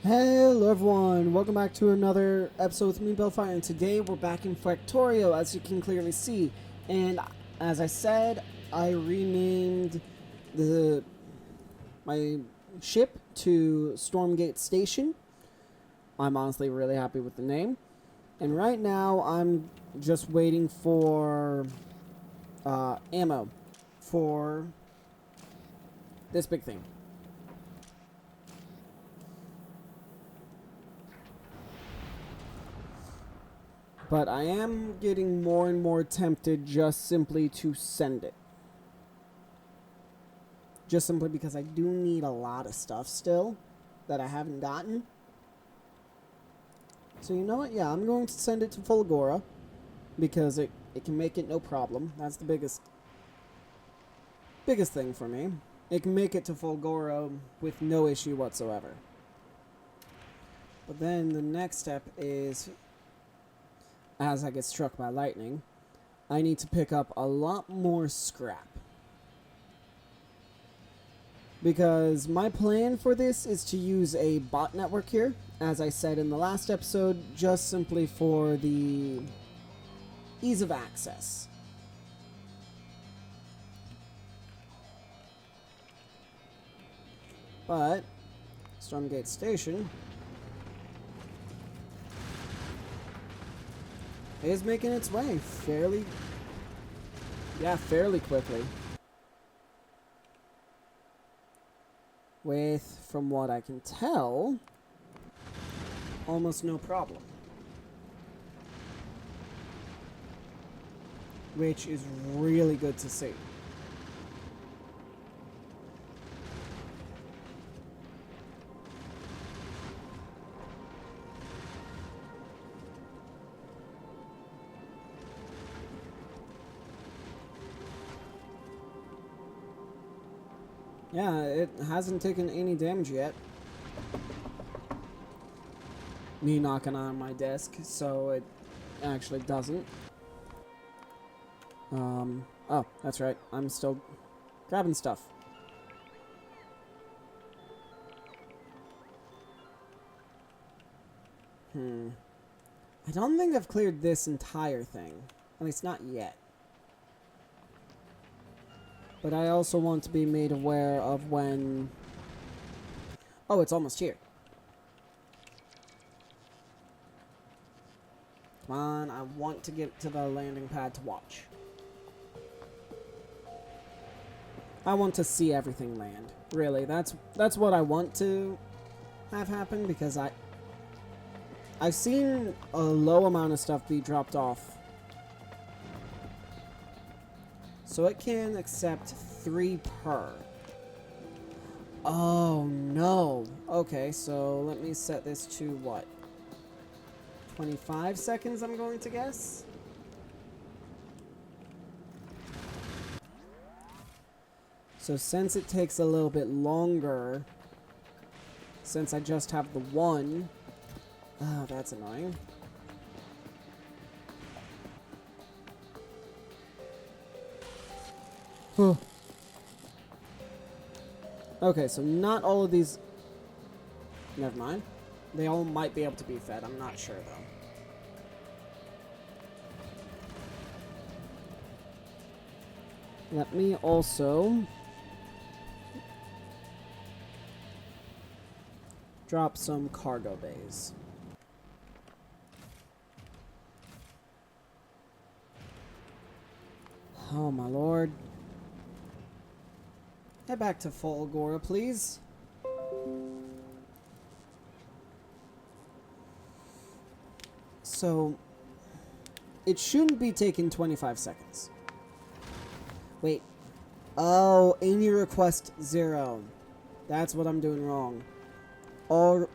Hello everyone, welcome back to another episode with me, Baelfire, and today we're back in Factorio, as you can clearly see. And as I said, I renamed my ship to Stormgate Station. I'm honestly really happy with the name. And right now, I'm just waiting for ammo for this big thing. But I am getting more and more tempted just simply to send it. Just simply because I do need a lot of stuff still that I haven't gotten. So you know what? Yeah, I'm going to send it to Fulgora because it can make it no problem. That's the biggest thing for me. It can make it to Fulgora with no issue whatsoever. But then the next step is, as I get struck by lightning, I need to pick up a lot more scrap. Because my plan for this is to use a bot network here, as I said in the last episode, just simply for the ease of access. But Stormgate Station is making its way fairly quickly. With, from what I can tell, almost no problem. Which is really good to see. Yeah, it hasn't taken any damage yet. Me knocking on my desk, so it actually doesn't. Oh, that's right. I'm still grabbing stuff. I don't think I've cleared this entire thing. At least not yet. But I also want to be made aware of when... Oh, it's almost here. Come on, I want to get to the landing pad to watch. I want to see everything land. Really, that's what I want to have happen, because I've seen a low amount of stuff be dropped off. So it can accept 3 per. Oh, no. Okay, so let me set this to what? 25 seconds, I'm going to guess? So since it takes a little bit longer, since I just have the one... Oh, that's annoying. Okay, so not all of these... Never mind. They all might be able to be fed. I'm not sure, though. Let me also... drop some cargo bays. Oh, my lord. Head back to Fulgora, please. So, it shouldn't be taking 25 seconds. Wait. Oh, any request 0. That's what I'm doing wrong. Or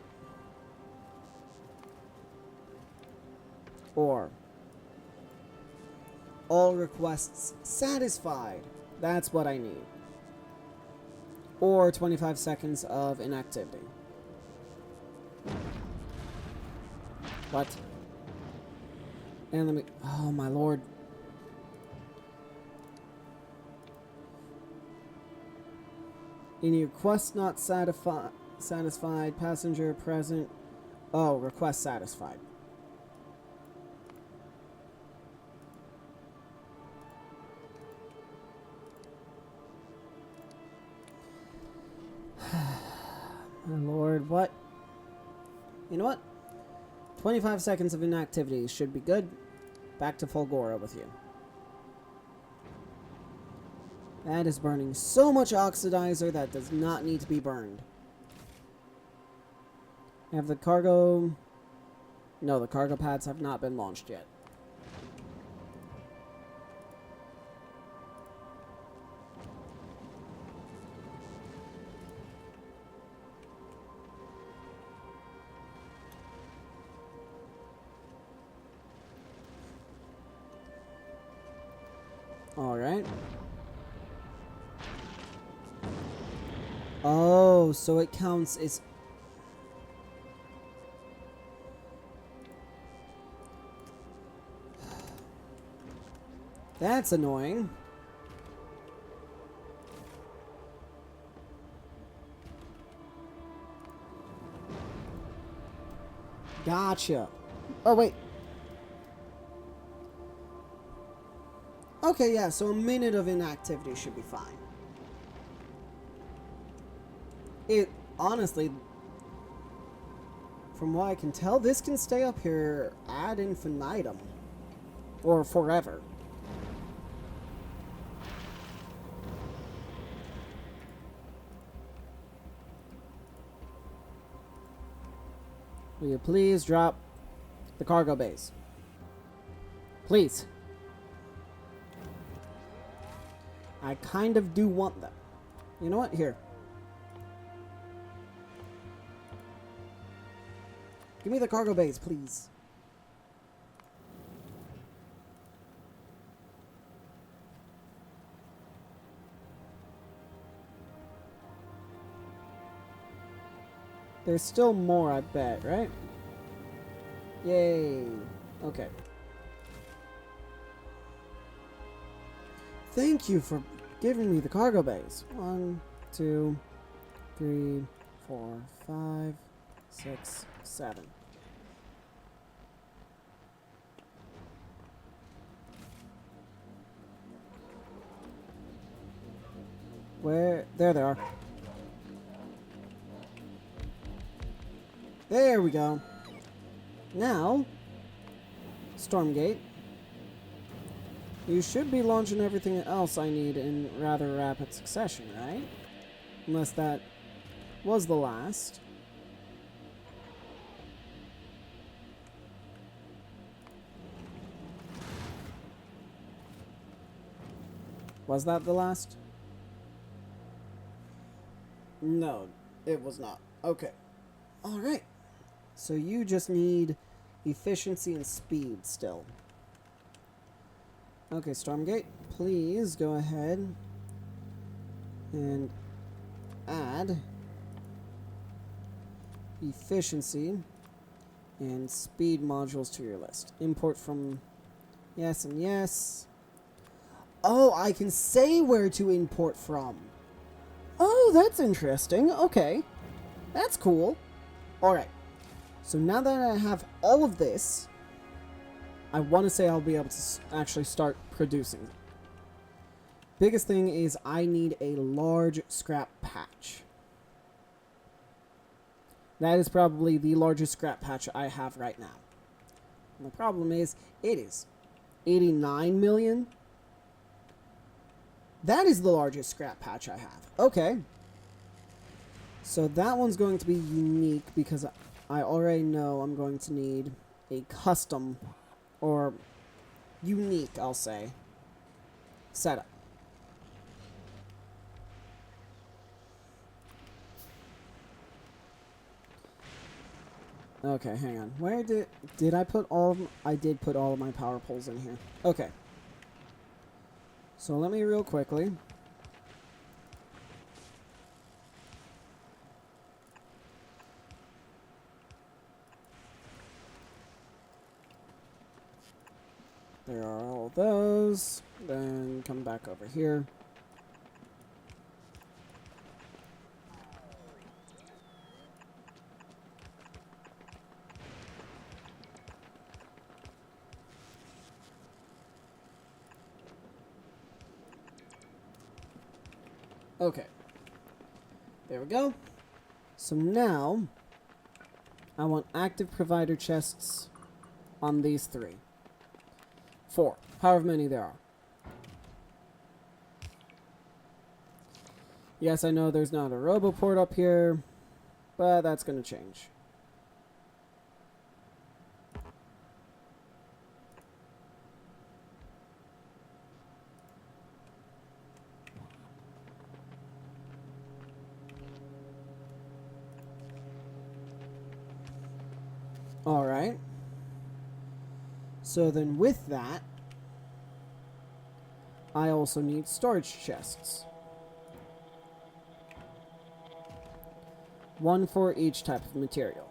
all requests satisfied. That's what I need. Or 25 seconds of inactivity. What? And let me... Oh, my lord. Any requests not satisfied. Passenger present. Oh, request satisfied. My lord, what? You know what? 25 seconds of inactivity should be good. Back to Fulgora with you. That is burning so much oxidizer that does not need to be burned. Have the cargo... No, the cargo pads have not been launched yet. Alright. Oh, so it counts as... That's annoying. Gotcha. Oh, wait. Okay, yeah, so a minute of inactivity should be fine. It, honestly, from what I can tell, this can stay up here ad infinitum. Or forever. Will you please drop the cargo bays? Please. I kind of do want them. You know what? Here. Give me the cargo bays, please. There's still more, I bet, right? Yay. Okay. Thank you for giving me the cargo bays. 1, 2, 3, 4, 5, 6, 7. Where? There they are. There we go. Now, Stormgate. You should be launching everything else I need in rather rapid succession, right? Unless that was the last. Was that the last? No, it was not. Okay. Alright. So you just need efficiency and speed still. Okay, Stormgate, please go ahead and add efficiency and speed modules to your list. Import from yes and yes. Oh, I can say where to import from. Oh, that's interesting. Okay. That's cool. Alright. So now that I have all of this, I want to say I'll be able to actually start producing. Biggest thing is I need a large scrap patch. That is probably the largest scrap patch I have right now. And the problem is, it is 89 million. That is the largest scrap patch I have. Okay. So that one's going to be unique because I already know I'm going to need a custom, or unique, I'll say, setup. Okay, hang on. Where did I put all of them? I did put all of my power poles in here. Okay. So let me real quickly. There are all those. Then come back over here. Okay. There we go. So now, I want active provider chests on these 3. 4. However many there are. Yes, I know there's not a roboport up here, but that's going to change. Alright. So then with that, I also need storage chests. 1 for each type of material.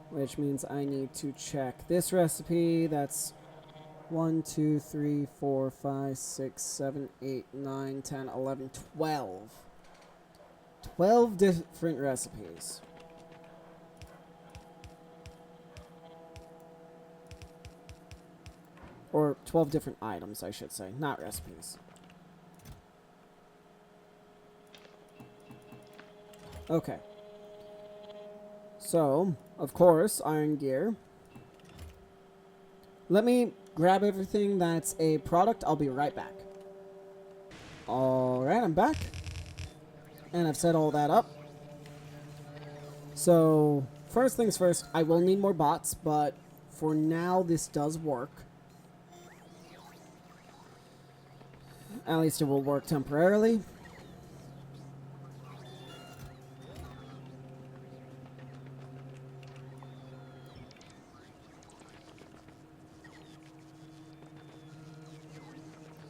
Which means I need to check this recipe. That's 1, 2, 3, 4, 5, 6, 7, 8, 9, 10, 11, 12. 12 different recipes. Or 12 different items, I should say, not recipes. Okay. So, of course, iron gear. Let me grab everything that's a product. I'll be right back. Alright, I'm back. And I've set all that up. So, first things first, I will need more bots, but for now, this does work. At least it will work temporarily.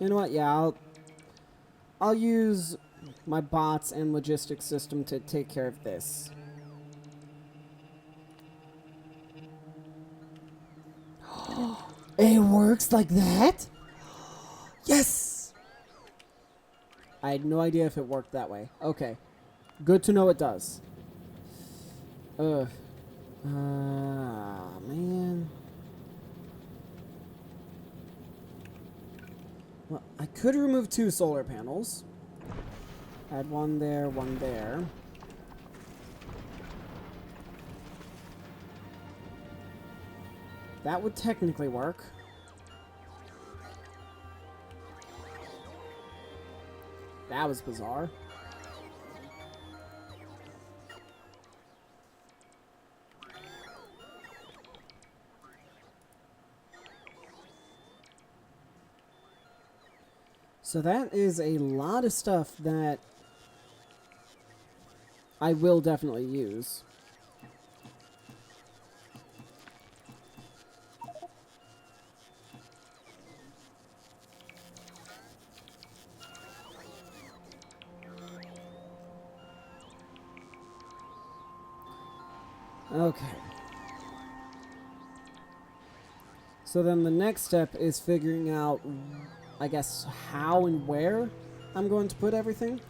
You know what? Yeah, I'll use my bots and logistics system to take care of this. It works like that? Yes! I had no idea if it worked that way. Okay. Good to know it does. Ugh. Man. Well, I could remove 2 solar panels. Add 1 there, 1 there. That would technically work. That was bizarre. So that is a lot of stuff that I will definitely use. Okay. So then the next step is figuring out, I guess, how and where I'm going to put everything.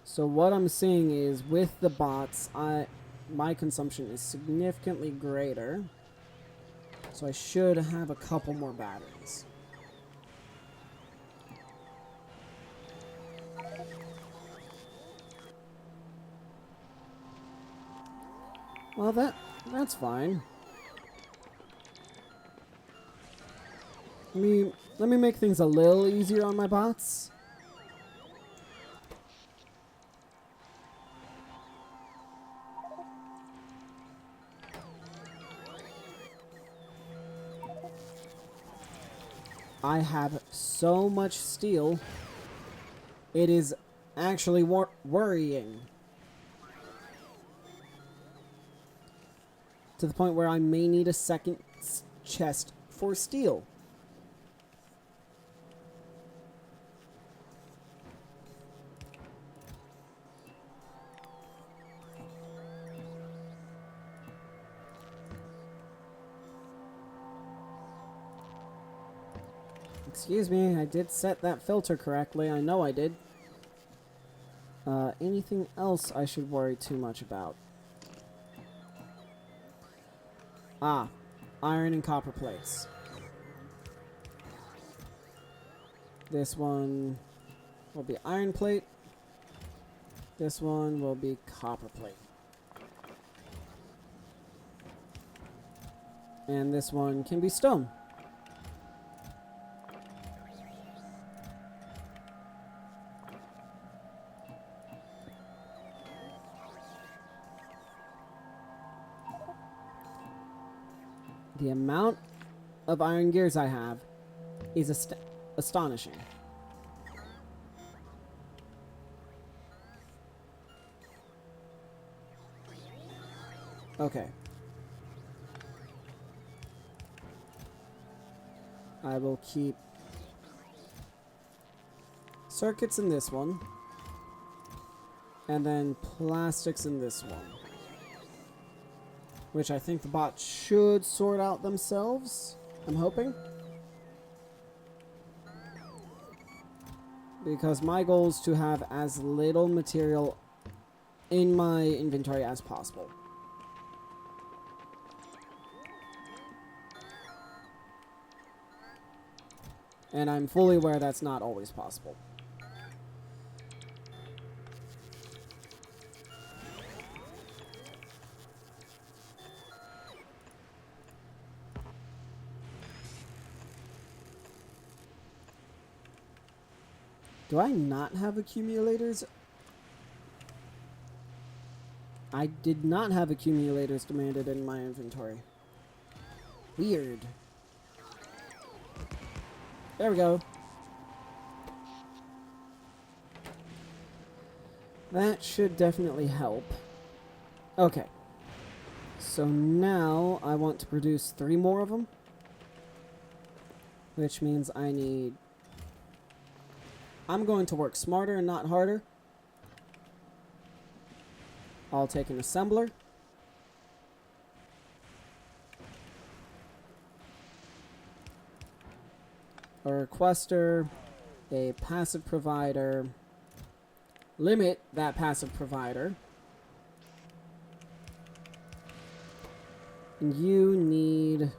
So what I'm seeing is with the bots, my consumption is significantly greater. So I should have a couple more batteries. Well, that's fine. Let me make things a little easier on my bots. I have so much steel. It is actually worrying. To the point where I may need a second chest for steel. Excuse me, I did set that filter correctly. I know I did. Anything else I should worry too much about? Ah, iron and copper plates. This one will be iron plate. This one will be copper plate. And this one can be stone. The amount of iron gears I have is astonishing. Okay. I will keep circuits in this one, and then plastics in this one, which I think the bot should sort out themselves, I'm hoping. Because my goal is to have as little material in my inventory as possible. And I'm fully aware that's not always possible. Do I not have accumulators? I did not have accumulators demanded in my inventory. Weird. There we go. That should definitely help. Okay. So now I want to produce 3 more of them. Which means I need... I'm going to work smarter and not harder. I'll take an assembler. A requester, a passive provider, limit that passive provider, and you need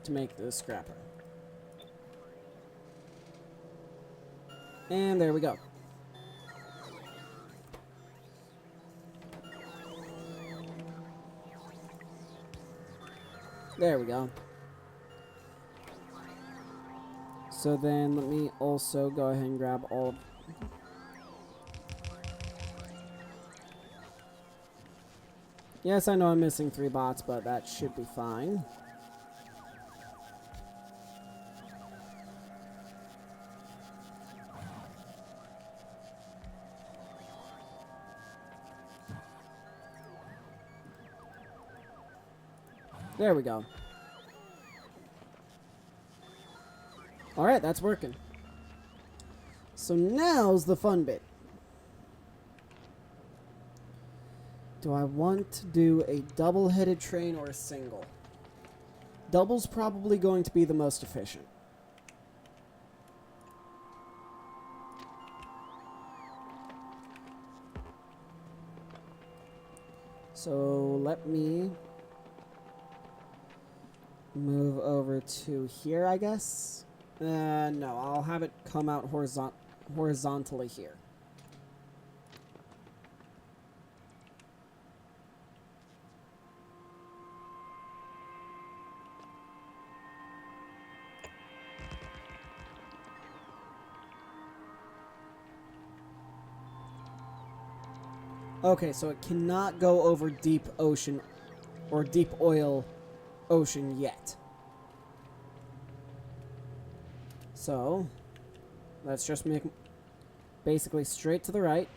to make the scrapper. And there we go. There we go. So then let me also go ahead and grab all of... Yes, I know I'm missing 3 bots, but that should be fine. There we go. Alright, that's working. So now's the fun bit. Do I want to do a double-headed train or a single? Double's probably going to be the most efficient. So let me move over to here, I guess. No, I'll have it come out horizontally here. Okay, so it cannot go over deep ocean or deep oil ocean yet. So, let's just make basically straight to the right.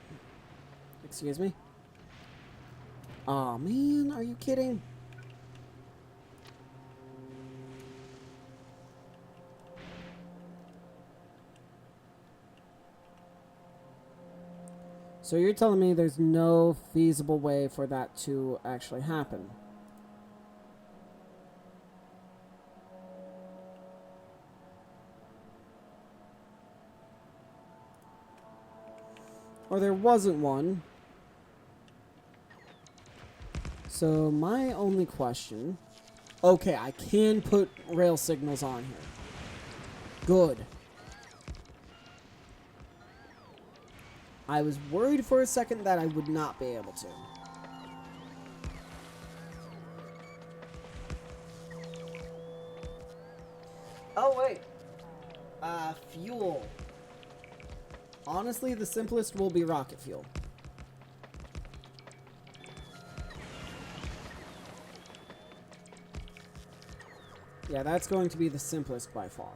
Excuse me. Aw, man, are you kidding? So you're telling me there's no feasible way for that to actually happen? Or there wasn't one. So my only question... Okay, I can put rail signals on here. Good. I was worried for a second that I would not be able to. Oh, wait. Fuel. Honestly, the simplest will be rocket fuel. Yeah, that's going to be the simplest by far.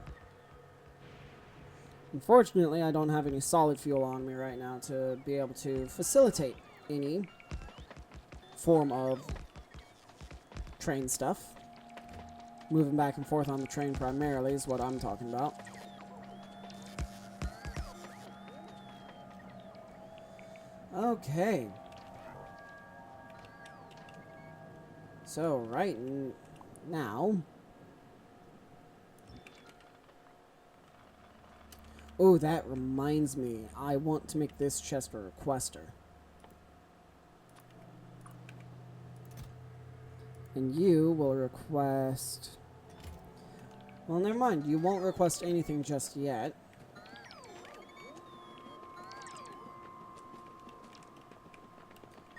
Unfortunately, I don't have any solid fuel on me right now to be able to facilitate any form of train stuff. Moving back and forth on the train primarily is what I'm talking about. Okay. So, right now... Oh, that reminds me. I want to make this chest a requester. And you will request... Well, never mind. You won't request anything just yet.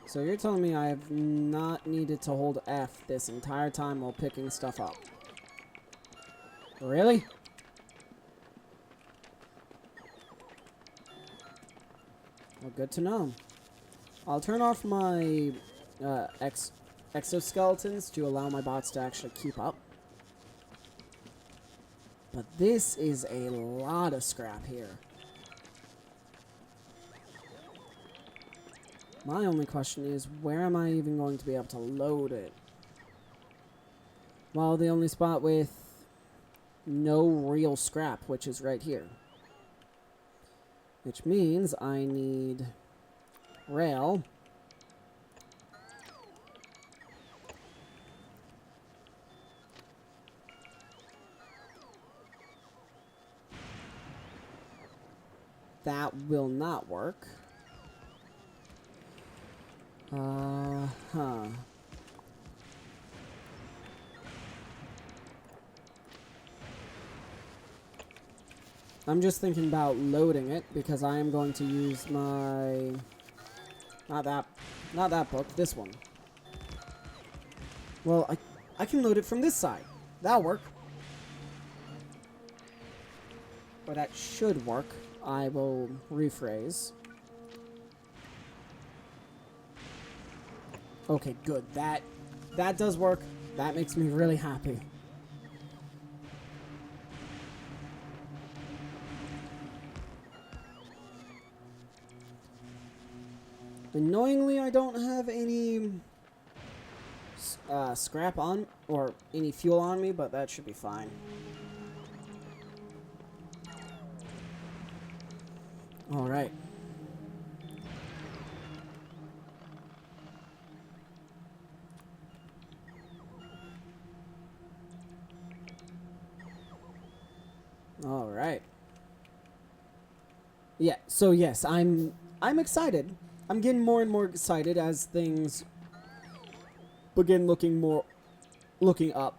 So you're telling me I have not needed to hold F this entire time while picking stuff up. Really? Well, good to know. I'll turn off my exoskeletons to allow my bots to actually keep up. But this is a lot of scrap here. My only question is, where am I even going to be able to load it? Well, the only spot with no real scrap, which is right here. Which means I need rail. That will not work. I'm just thinking about loading it because I am going to use my... Not that book, this one. Well, I can load it from this side. That'll work. Or that should work. I will rephrase. Okay, good. That does work. That makes me really happy. Annoyingly, I don't have any scrap on, or any fuel on me, but that should be fine. Alright. Alright. Yeah, so yes, I'm excited. I'm getting more and more excited as things begin looking up.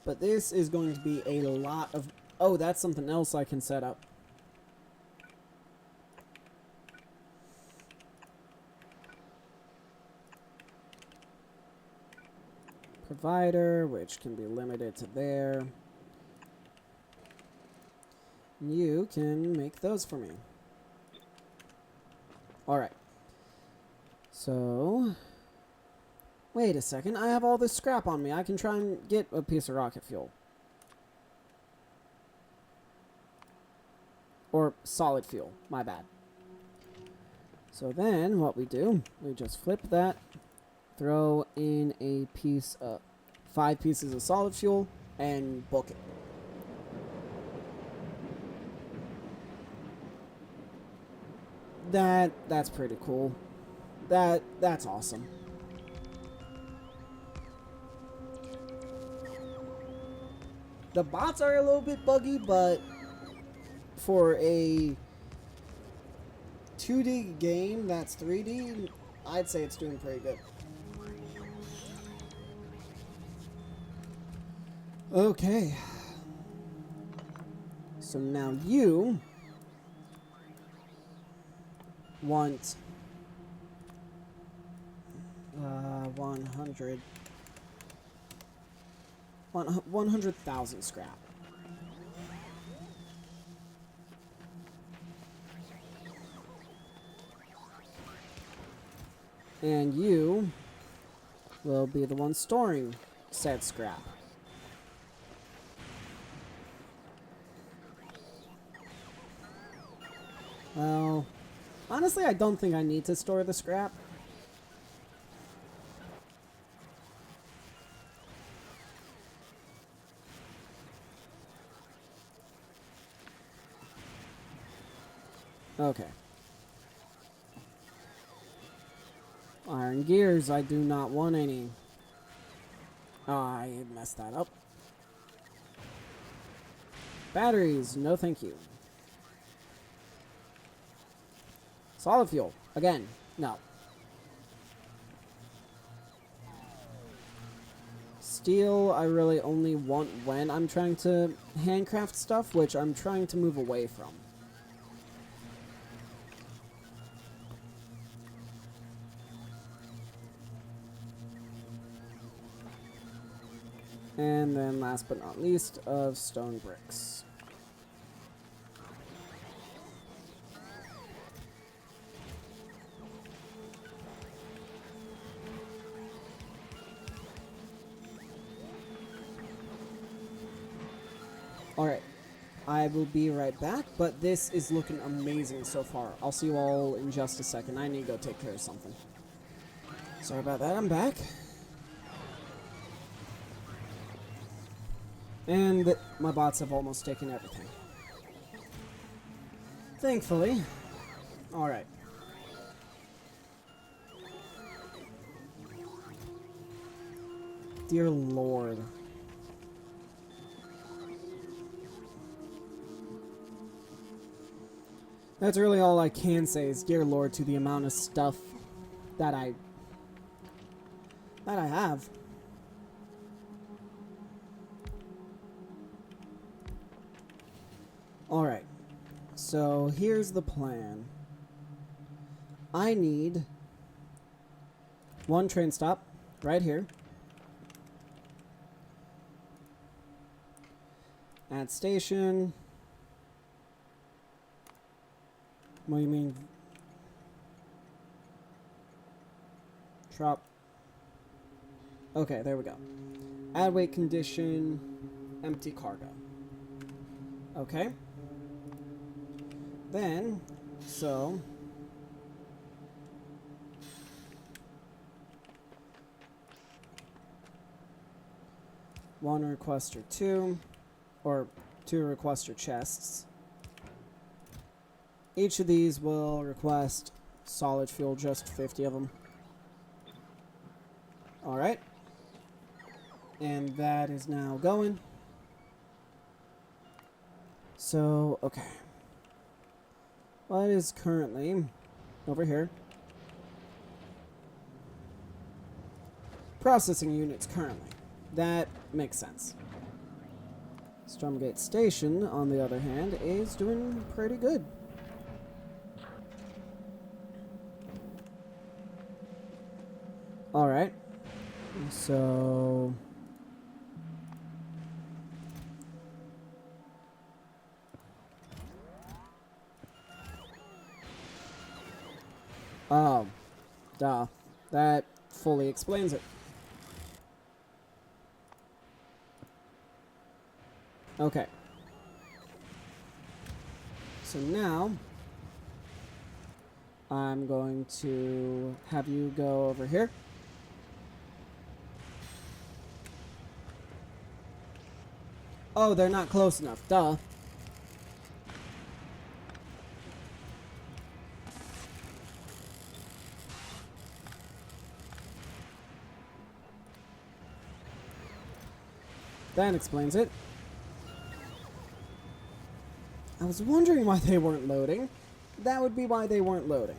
But this is going to be a lot of... Oh, that's something else I can set up. Provider, which can be limited to there. You can make those for me. Alright. So... Wait a second, I have all this scrap on me. I can try and get a piece of rocket fuel. Or solid fuel, my bad. So then, what we do, we just flip that, throw in a piece of 5 pieces of solid fuel, and book it. That's pretty cool. That's awesome. The bots are a little bit buggy, but for a 2D game that's 3D, I'd say it's doing pretty good. Okay. So now you want 100,000 scrap. And you will be the one storing said scrap. Well, honestly, I don't think I need to store the scrap. Okay. Iron gears, I do not want any. Oh, I messed that up. Batteries, no thank you. Solid fuel, again, no. Steel, I really only want when I'm trying to handcraft stuff, which I'm trying to move away from. And then last but not least, of stone bricks. Alright, I will be right back, but this is looking amazing so far. I'll see you all in just a second. I need to go take care of something. Sorry about that, I'm back. And my bots have almost taken everything. Thankfully. Alright. Dear Lord. That's really all I can say is dear Lord to the amount of stuff that I have. Alright, so here's the plan. I need one train stop right here. Add station. What do you mean? Drop. Okay, there we go. Add weight condition. Empty cargo. Okay. Then, so one requester two, or two requester chests. Each of these will request solid fuel, just 50 of them. Alright. And that is now going. So, okay. What is currently over here? Processing units currently. That makes sense. Stormgate Station, on the other hand, is doing pretty good. Alright. So... oh, duh. That fully explains it. Okay. So now, I'm going to have you go over here. Oh, they're not close enough. Duh. That explains it. I was wondering why they weren't loading. That would be why they weren't loading.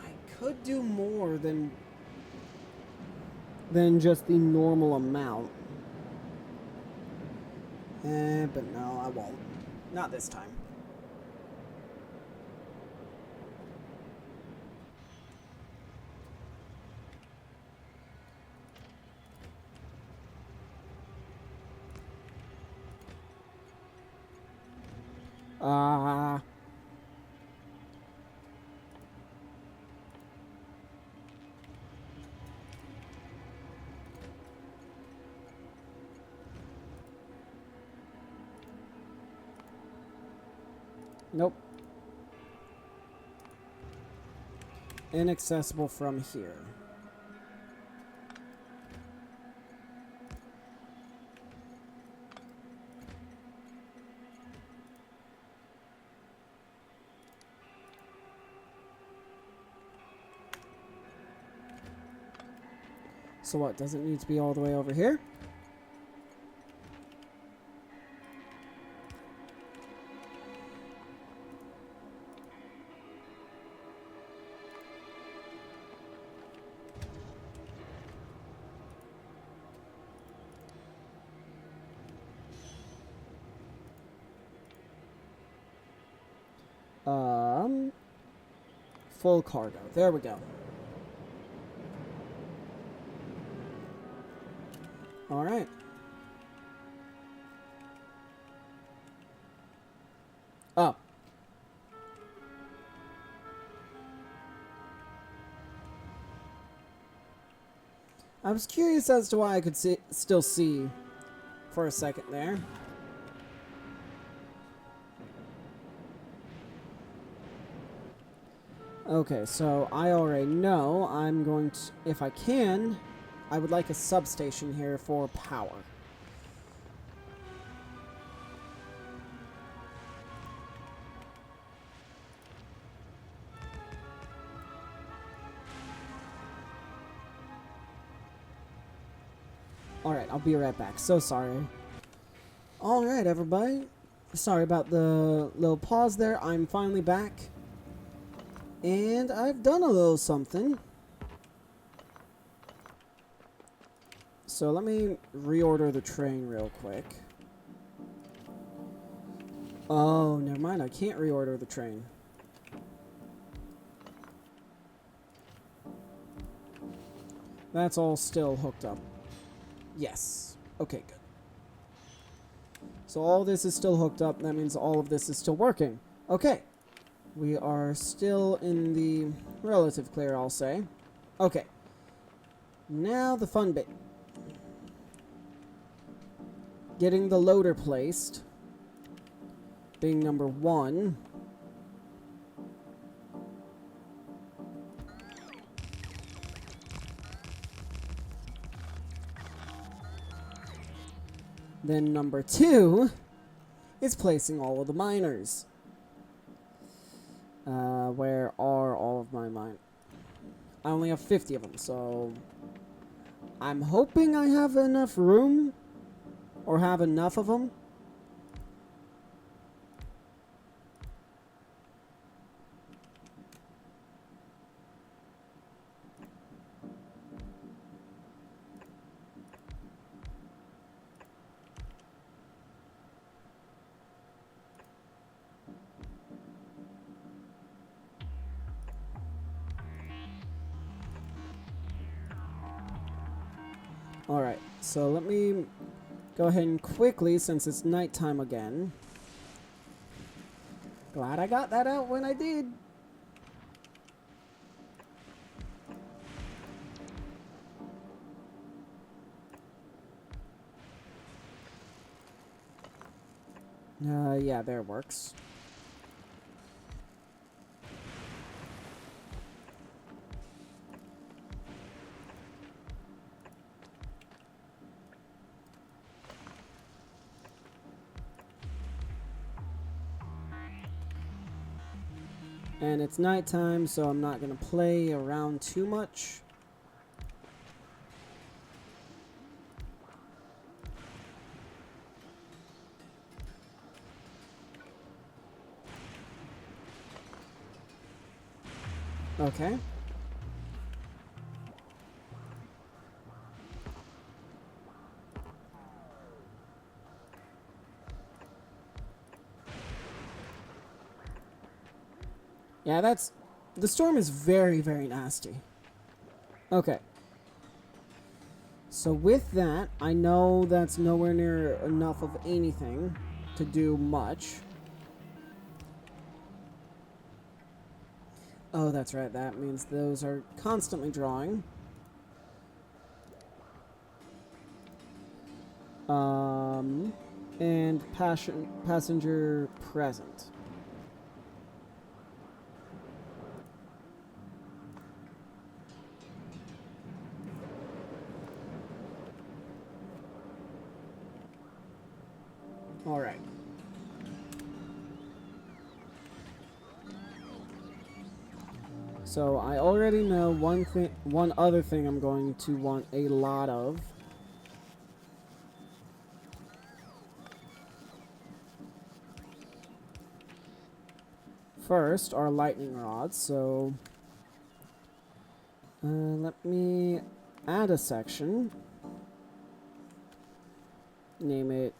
I could do more than just the normal amount. But no, I won't. Not this time. Nope. Inaccessible from here. So what, does it need to be all the way over here? Full cargo. There we go. All right. Oh. I was curious as to why I could still see for a second there. Okay, so I already know I'm going to, if I can, I would like a substation here for power. Alright, I'll be right back. So sorry. Alright, everybody. Sorry about the little pause there. I'm finally back. And I've done a little something. So let me reorder the train real quick. Oh, never mind. I can't reorder the train. That's all still hooked up. Yes. Okay, good. So all this is still hooked up. That means all of this is still working. Okay. We are still in the relative clear, I'll say. Okay. Now the fun bit. Getting the loader placed. Being number 1. Then number 2 is placing all of the miners. Where are all of my mine? I only have 50 of them, so I'm hoping I have enough room, or have enough of them. Alright, so let me go ahead and quickly, since it's nighttime again. Glad I got that out when I did. Yeah, there works. And it's nighttime, so I'm not going to play around too much. Okay. Yeah, that's... The storm is very, very nasty. Okay. So with that, I know that's nowhere near enough of anything to do much. Oh, that's right. That means those are constantly drawing. And passenger present. All right. So I already know one other thing I'm going to want a lot of. First, our lightning rods. So let me add a section. Name it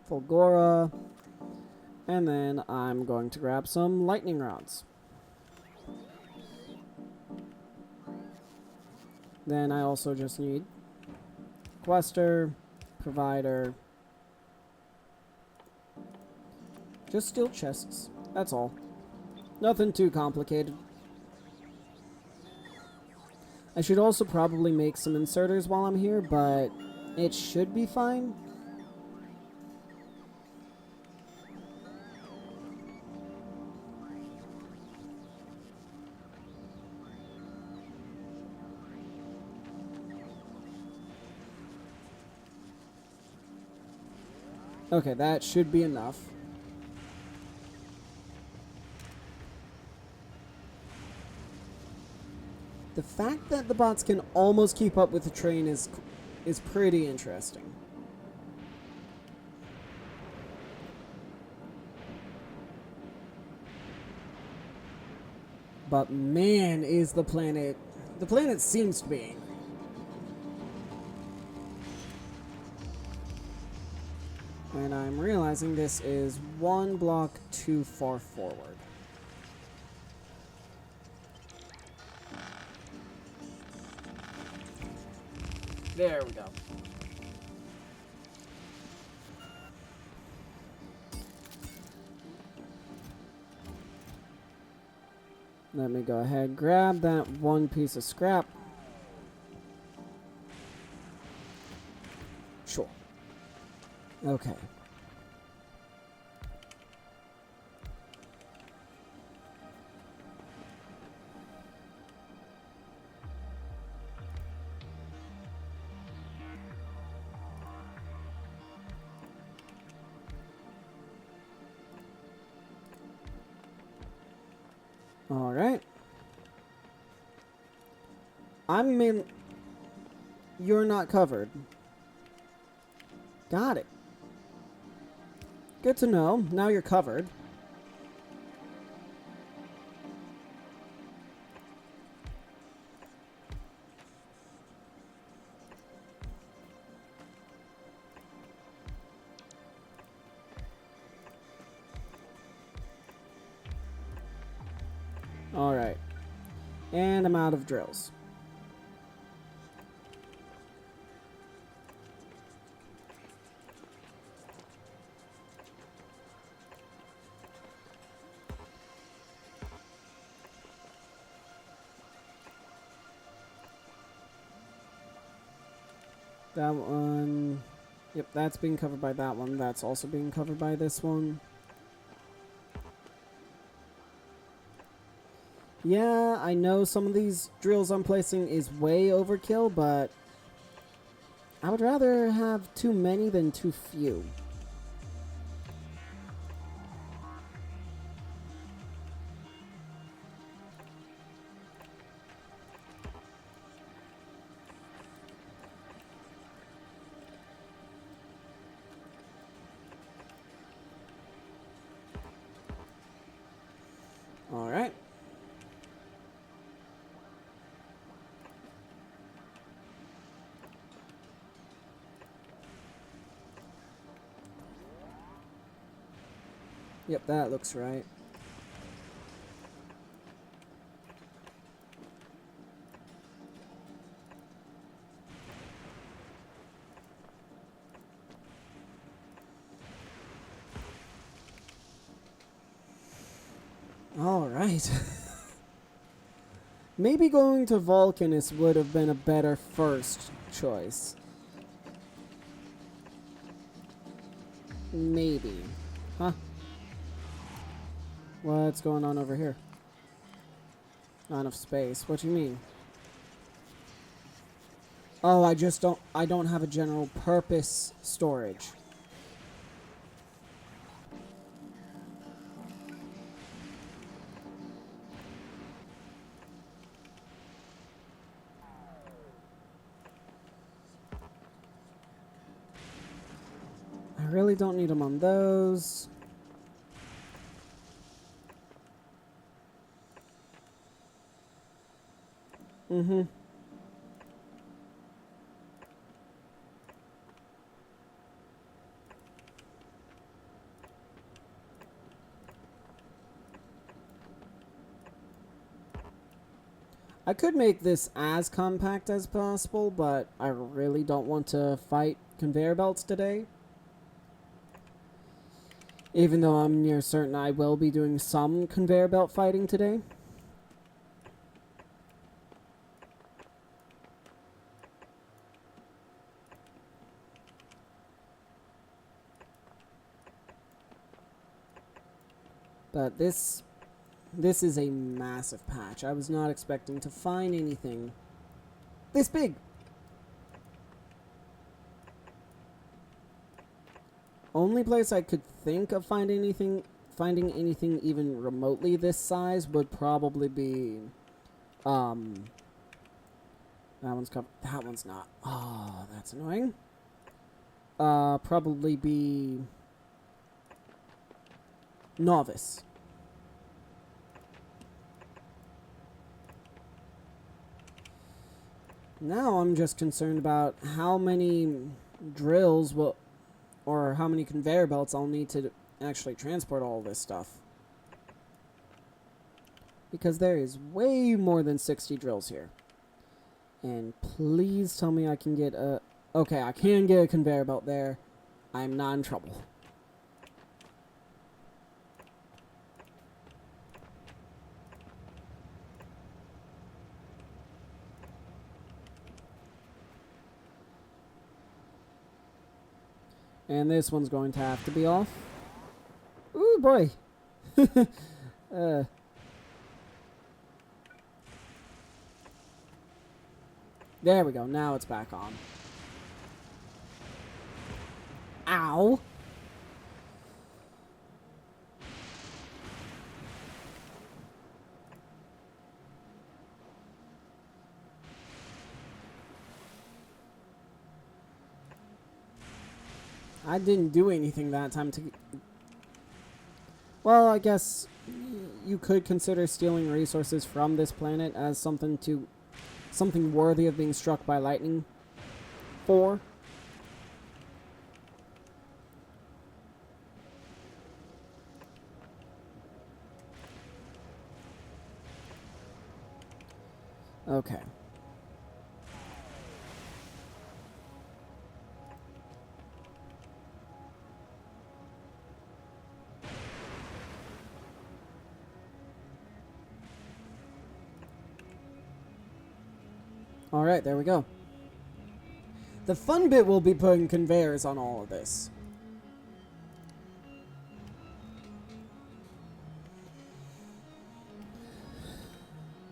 Fulgora. And then I'm going to grab some lightning rods. Then I also just need quester, provider, just steel chests. That's all. Nothing too complicated. I should also probably make some inserters while I'm here, but it should be fine. Okay, that should be enough. The fact that the bots can almost keep up with the train is pretty interesting. But man, is the planet seems to be. And I'm realizing this is one block too far forward. There we go. Let me go ahead, grab that one piece of scrap. Sure. Okay. All right. You're not covered. Got it. Good to know. Now you're covered. All right. And I'm out of drills. That one... Yep, that's being covered by that one. That's also being covered by this one. Yeah, I know some of these drills I'm placing is way overkill, but I would rather have too many than too few. Yep, that looks right. All right. Maybe going to Vulcanus would have been a better first choice. Maybe. Huh? What's going on over here? Not enough space. What do you mean? Oh, I don't have a general purpose storage. I really don't need them on those. Mm-hmm. I could make this as compact as possible, but I really don't want to fight conveyor belts today. Even though I'm near certain I will be doing some conveyor belt fighting today. But this is a massive patch. I was not expecting to find anything this big. Only place I could think of finding anything even remotely this size would probably be that one's covered. That one's not. Oh, that's annoying. Probably be Novice. Now I'm just concerned about how many drills will, or how many conveyor belts I'll need to actually transport all this stuff. Because there is way more than 60 drills here. And please tell me I can get a... Okay, I can get a conveyor belt there. I'm not in trouble. And this one's going to have to be off. Ooh, boy. There we go. Now it's back on. Ow. I didn't do anything that time to... Well, I guess you could consider stealing resources from this planet as something worthy of being struck by lightning for. Okay. Alright, there we go. The fun bit will be putting conveyors on all of this.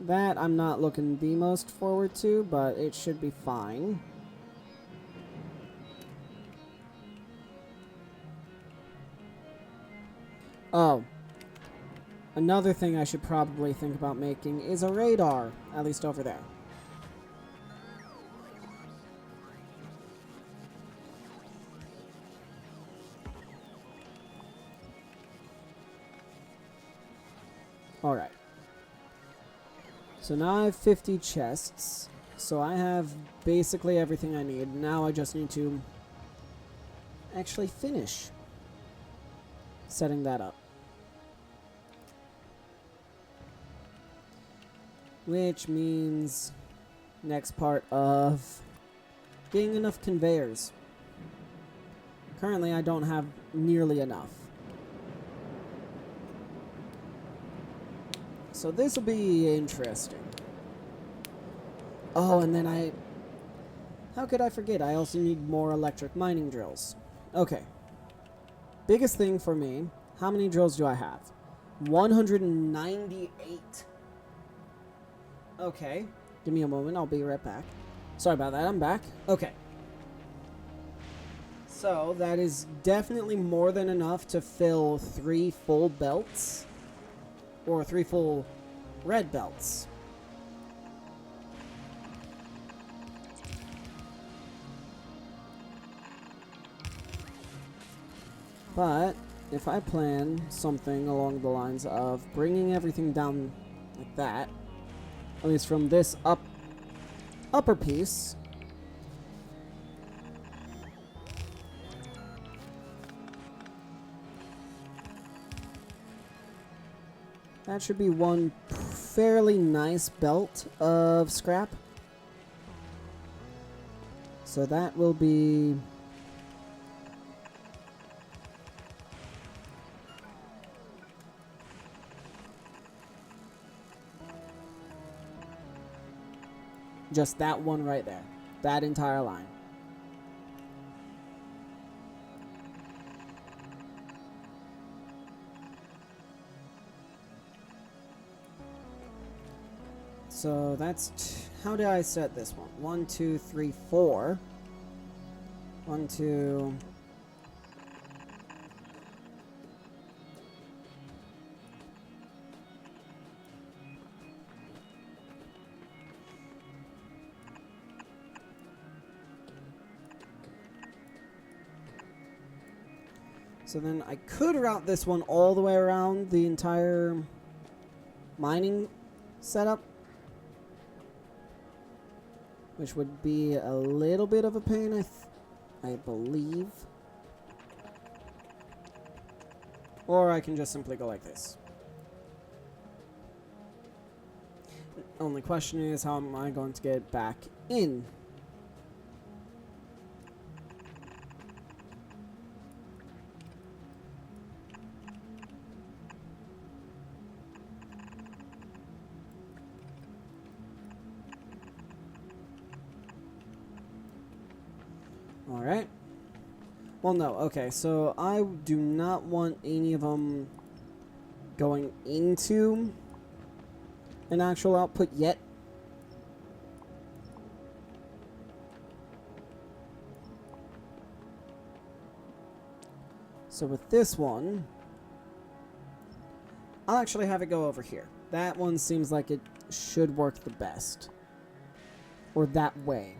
That I'm not looking the most forward to, but it should be fine. Oh. Another thing I should probably think about making is a radar, at least over there. Alright. So now I have 50 chests. So I have basically everything I need. Now I just need to actually finish setting that up. Which means next part of getting enough conveyors. Currently, I don't have nearly enough. So this will be interesting. Oh, and then how could I forget? I also need more electric mining drills. Okay. Biggest thing for me, how many drills do I have? 198. Okay. Give me a moment, I'll be right back. Sorry about that, I'm back. Okay. So, that is definitely more than enough to fill 3 full belts. Or 3 full red belts. But if I plan something along the lines of bringing everything down like that, at least from this upper piece, that should be one fairly nice belt of scrap. So that will be just that one right there. That entire line. So that's... how did I set this one? 1, 2, 3, 4. 1, 2... So then I could route this one all the way around the entire mining setup, which would be a little bit of a pain, I believe. Or I can just simply go like this. Only question is, how am I going to get back in? Alright. Well, no. Okay, so I do not want any of them going into an actual output yet. So with this one, I'll actually have it go over here. That one seems like it should work the best. Or that way.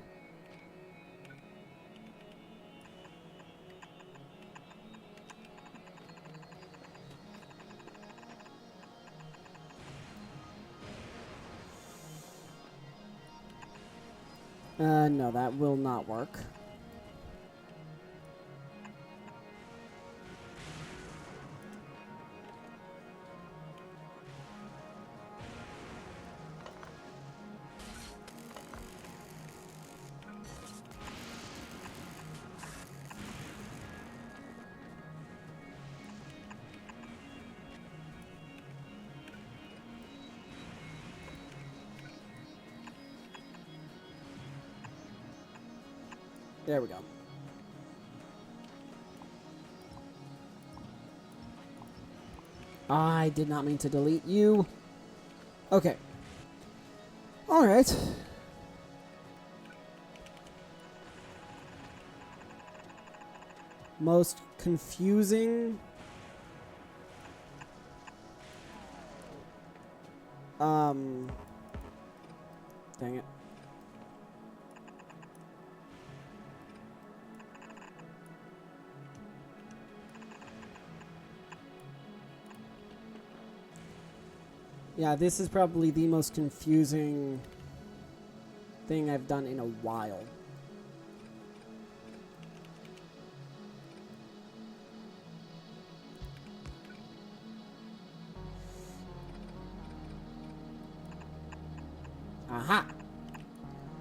No, that will not work. There we go. I did not mean to delete you. Okay. Alright. Most confusing... Dang it. Yeah, this is probably the most confusing thing I've done in a while. Aha!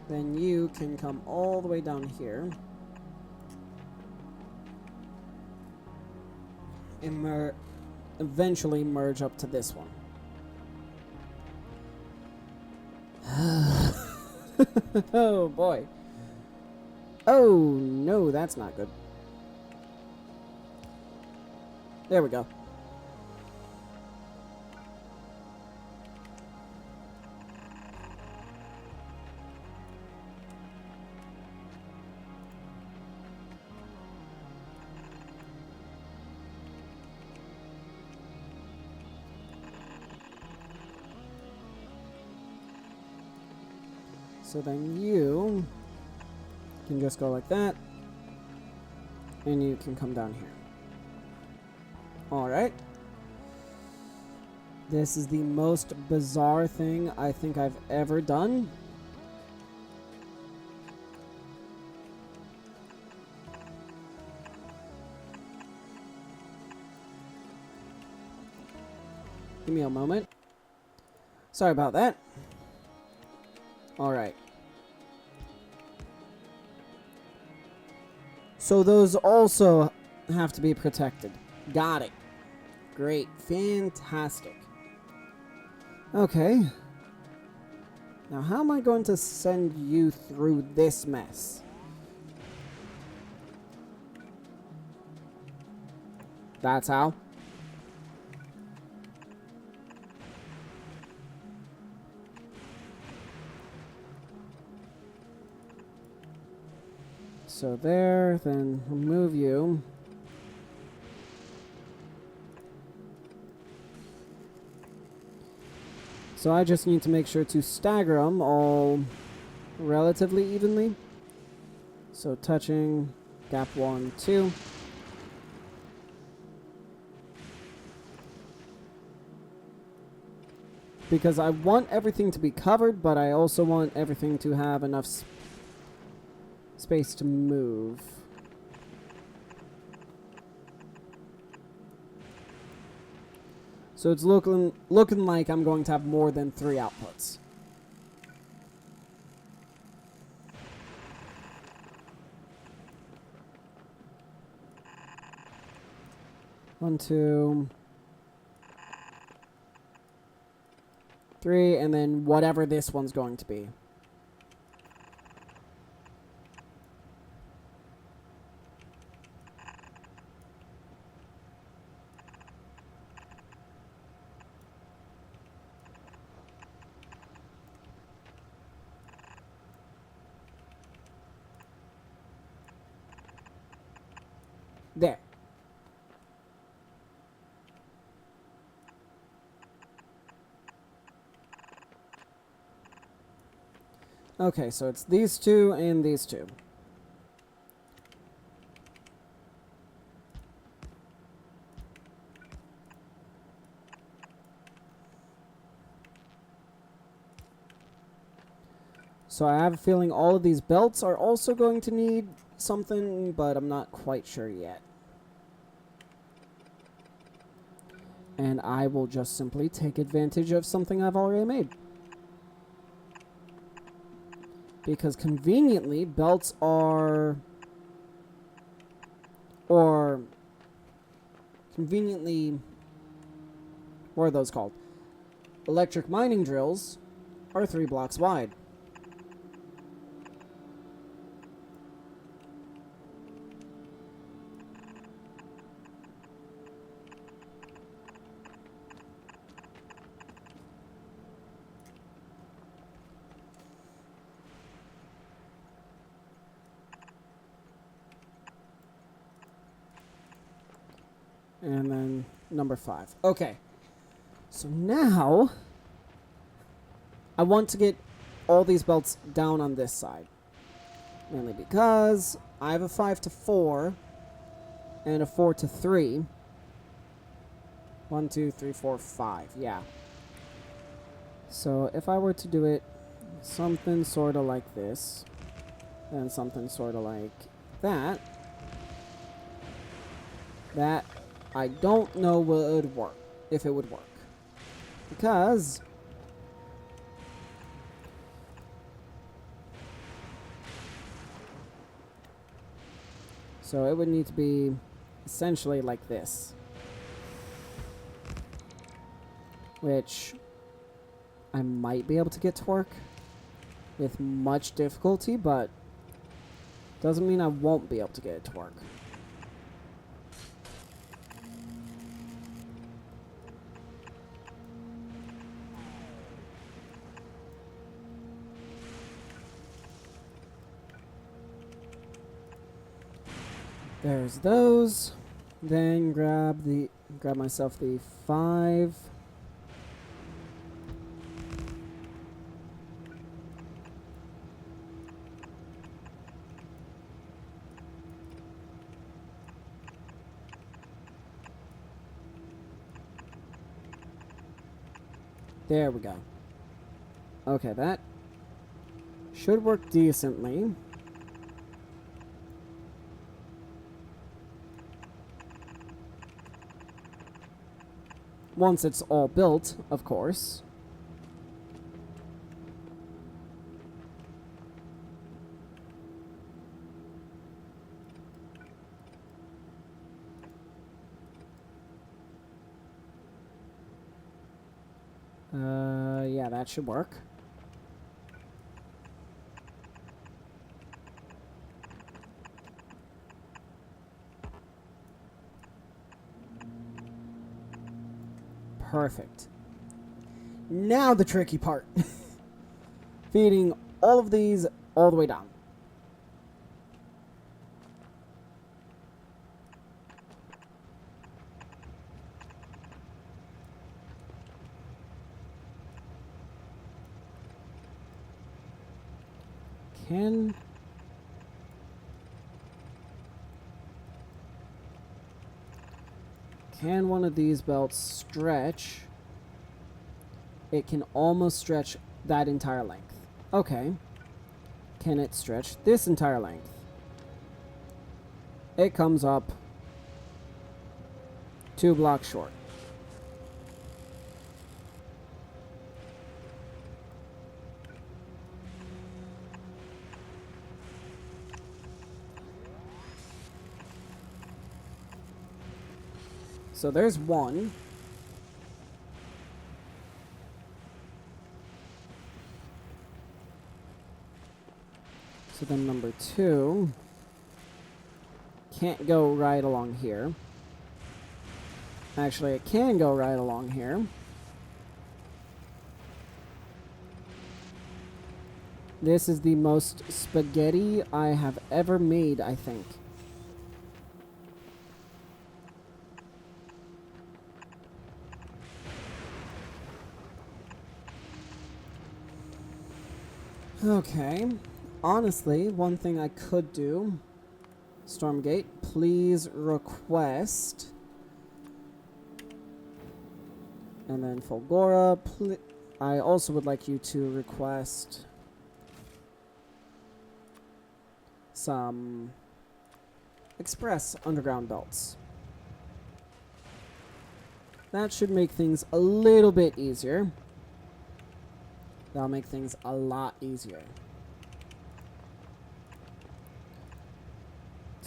Then you can come all the way down here. And eventually merge up to this one. Oh boy. Oh no, that's not good. There we go. So then you can just go like that, and you can come down here. Alright. This is the most bizarre thing I think I've ever done. Give me a moment. Sorry about that. Alright. So those also have to be protected. Got it. Great. Fantastic. Okay. Now how am I going to send you through this mess? That's how? So there, then remove you. So I just need to make sure to stagger them all relatively evenly. So touching, gap 1, 2. Because I want everything to be covered, but I also want everything to have enough space to move. So it's looking like I'm going to have more than 3 outputs. One, 2, 3, and then whatever this one's going to be. There. Okay, so it's these two and these two. So I have a feeling all of these belts are also going to need something, but I'm not quite sure yet. And I will just simply take advantage of something I've already made. Because conveniently, belts are... Or... Conveniently... What are those called? Electric mining drills are 3 blocks wide. And then number 5. Okay. So now I want to get all these belts down on this side. Mainly because I have a 5 to 4 and a 4 to 3. 1, 2, 3, 4, 5. Yeah. So if I were to do it something sort of like this, and something sort of like that, that I don't know would work, if it would work. Because So it would need to be essentially like this. Which I might be able to get to work with much difficulty, but doesn't mean I won't be able to get it to work. There's those. Then grab myself the 5. There we go. Okay, that should work decently. Once it's all built, of course. Yeah, that should work. Perfect. Now the tricky part. Feeding all of these all the way down. Can one of these belts stretch? It can almost stretch that entire length. Okay. Can it stretch this entire length? It comes up 2 blocks short. So there's one. So then number 2 can't go right along here. Actually, it can go right along here. This is the most spaghetti I have ever made, I think. Okay. Honestly, one thing I could do, Stormgate, please request. And then Fulgora, I also would like you to request some express underground belts. That should make things a little bit easier. That'll make things a lot easier.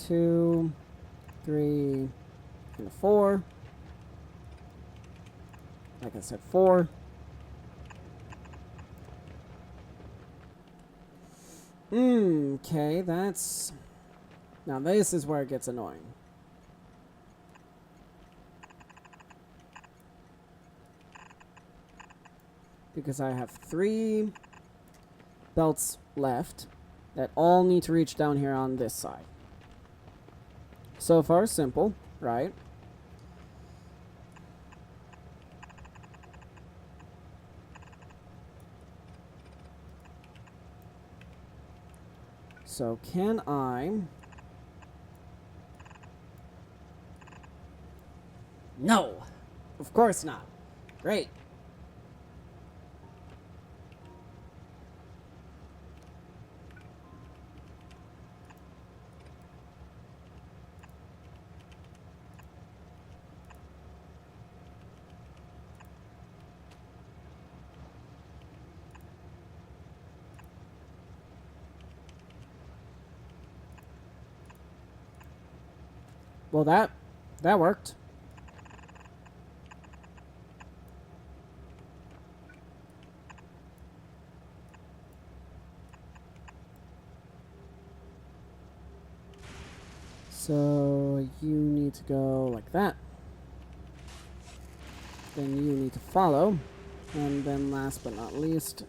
2, 3, and 4. Like I said, 4. Okay, that's... Now this is where it gets annoying. Because I have 3 belts left that all need to reach down here on this side. So far, simple, right? So can I... No! Of course not. Great. Well, that worked. So you need to go like that. Then you need to follow. And then last but not least...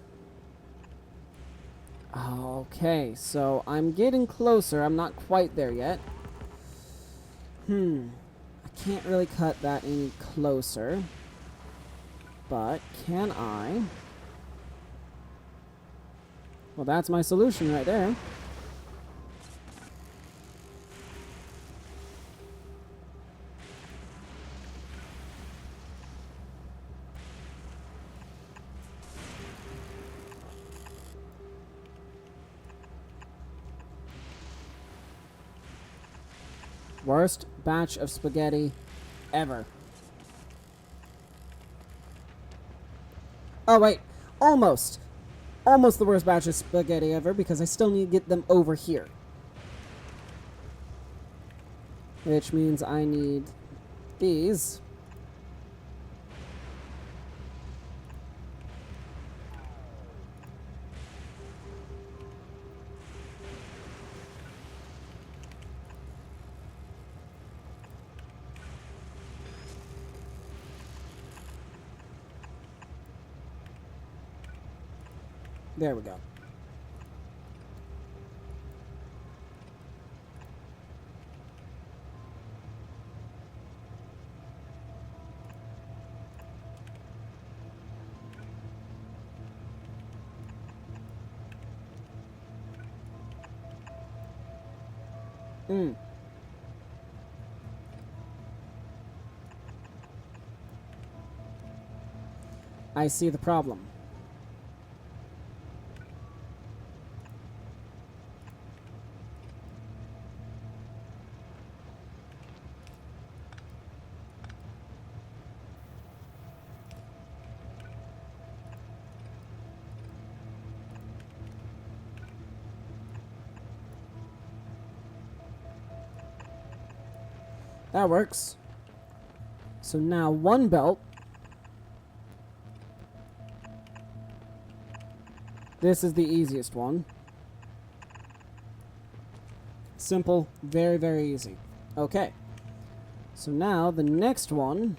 Okay, so I'm getting closer. I'm not quite there yet. I can't really cut that any closer. But can I? Well, that's my solution right there. Worst batch of spaghetti ever. Oh, wait. Almost. Almost the worst batch of spaghetti ever, because I still need to get them over here. Which means I need these. There we go. I see the problem. That works. So now one belt. This is the easiest one. Simple, very, very easy. Okay. So now the next one.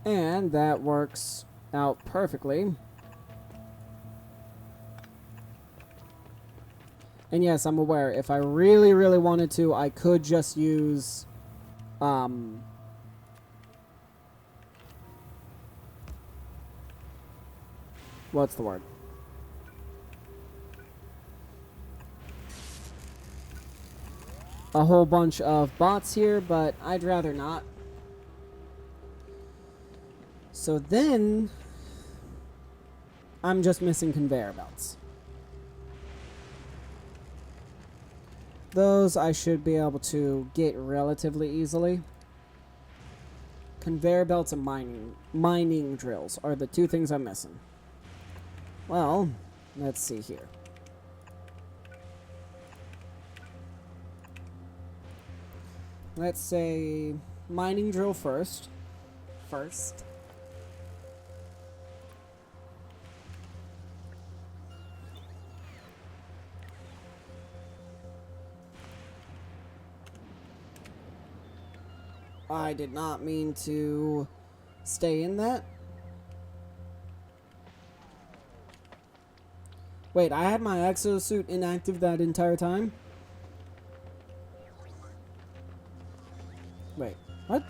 And that works out perfectly. And yes, I'm aware, if I really, really wanted to, I could just use, what's the word? A whole bunch of bots here, but I'd rather not. So then, I'm just missing conveyor belts. Those I should be able to get relatively easily. Conveyor belts and mining drills are the two things I'm missing. Well, let's see here. Let's say mining drill first. I did not mean to stay in that. Wait, I had my exosuit inactive that entire time? Wait, what?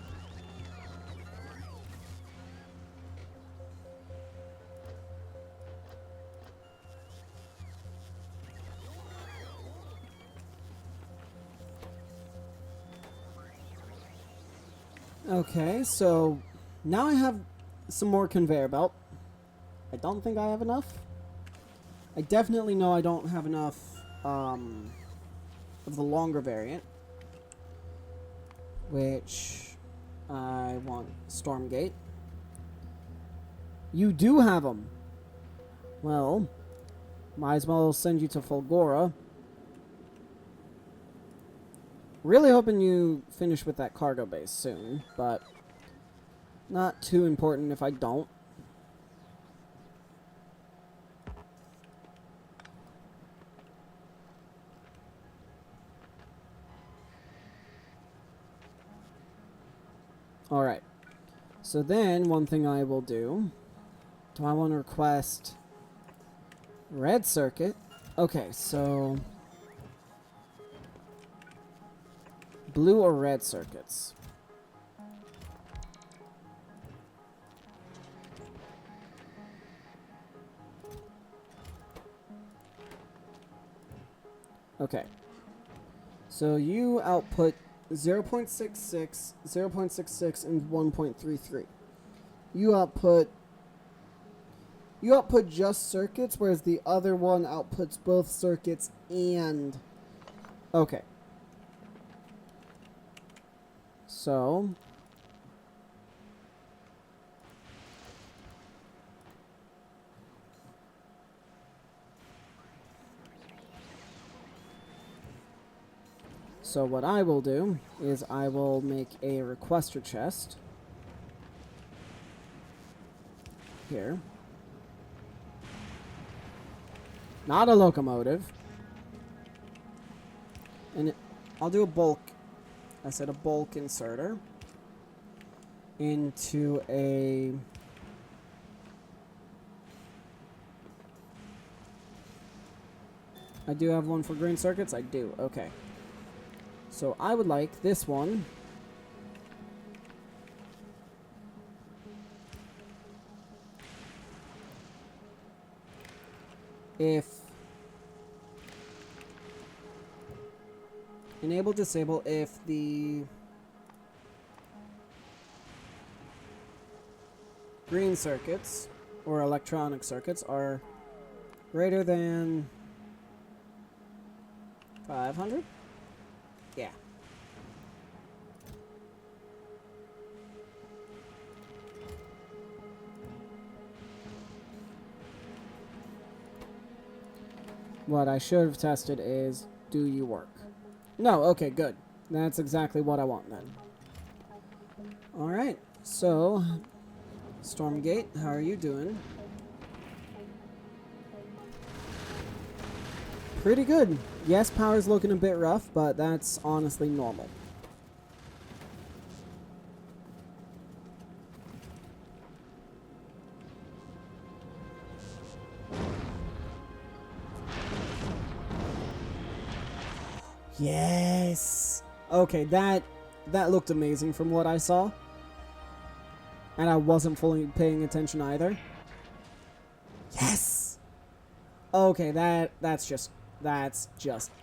Okay, so now I have some more conveyor belt. I don't think I have enough. I definitely know I don't have enough of the longer variant. which I want Stormgate. You do have them. Well, might as well send you to Fulgora. Really hoping you finish with that cargo base soon, but not too important if I don't. Alright. So then, one thing I will do... Do I want to request... Red circuit? Okay, so... Blue or red circuits? Okay. So you output 0.66, 0.66, and 1.33. You output just circuits, whereas the other one outputs both circuits and... Okay. So... So what I will do is I will make a requester chest. Here. Not a locomotive. And I'll do a bulk. I said a bulk inserter. Into a... I do have one for green circuits? I do. Okay. So I would like this one. If enable disable if the green circuits or electronic circuits are greater than 500? Yeah. What I should have tested is, do you work? No, okay, good. That's exactly what I want then. Alright, so, Stormgate, how are you doing? Pretty good. Yes, power's looking a bit rough, but that's honestly normal. Yes! Okay, that looked amazing from what I saw. And I wasn't fully paying attention either. Yes! Okay, that's just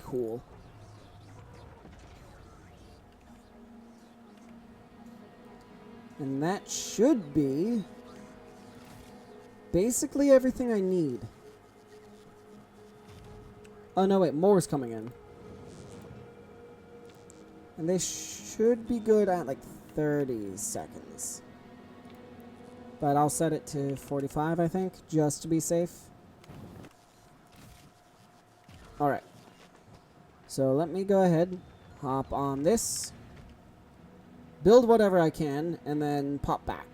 cool. And that should be basically everything I need. Oh no, wait, more's coming in. And they should be good at like 30 seconds. But I'll set it to 45, I think, just to be safe. Alright. So let me go ahead, hop on this, build whatever I can, and then pop back.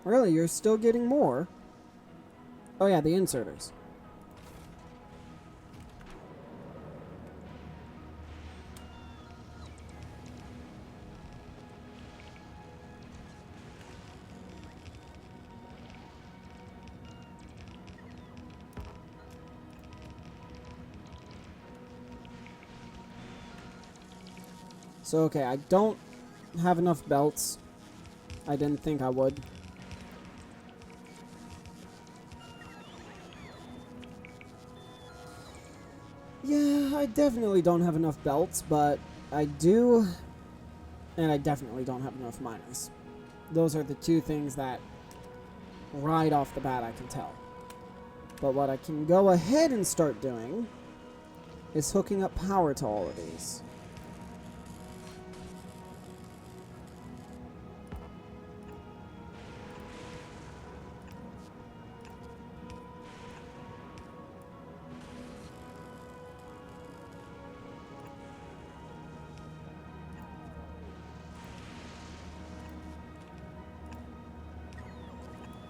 Really, you're still getting more? Oh yeah, the inserters. So, okay, I don't have enough belts. I didn't think I would. Yeah, I definitely don't have enough belts, but I do, and I definitely don't have enough miners. Those are the two things that right off the bat, I can tell. But what I can go ahead and start doing is hooking up power to all of these.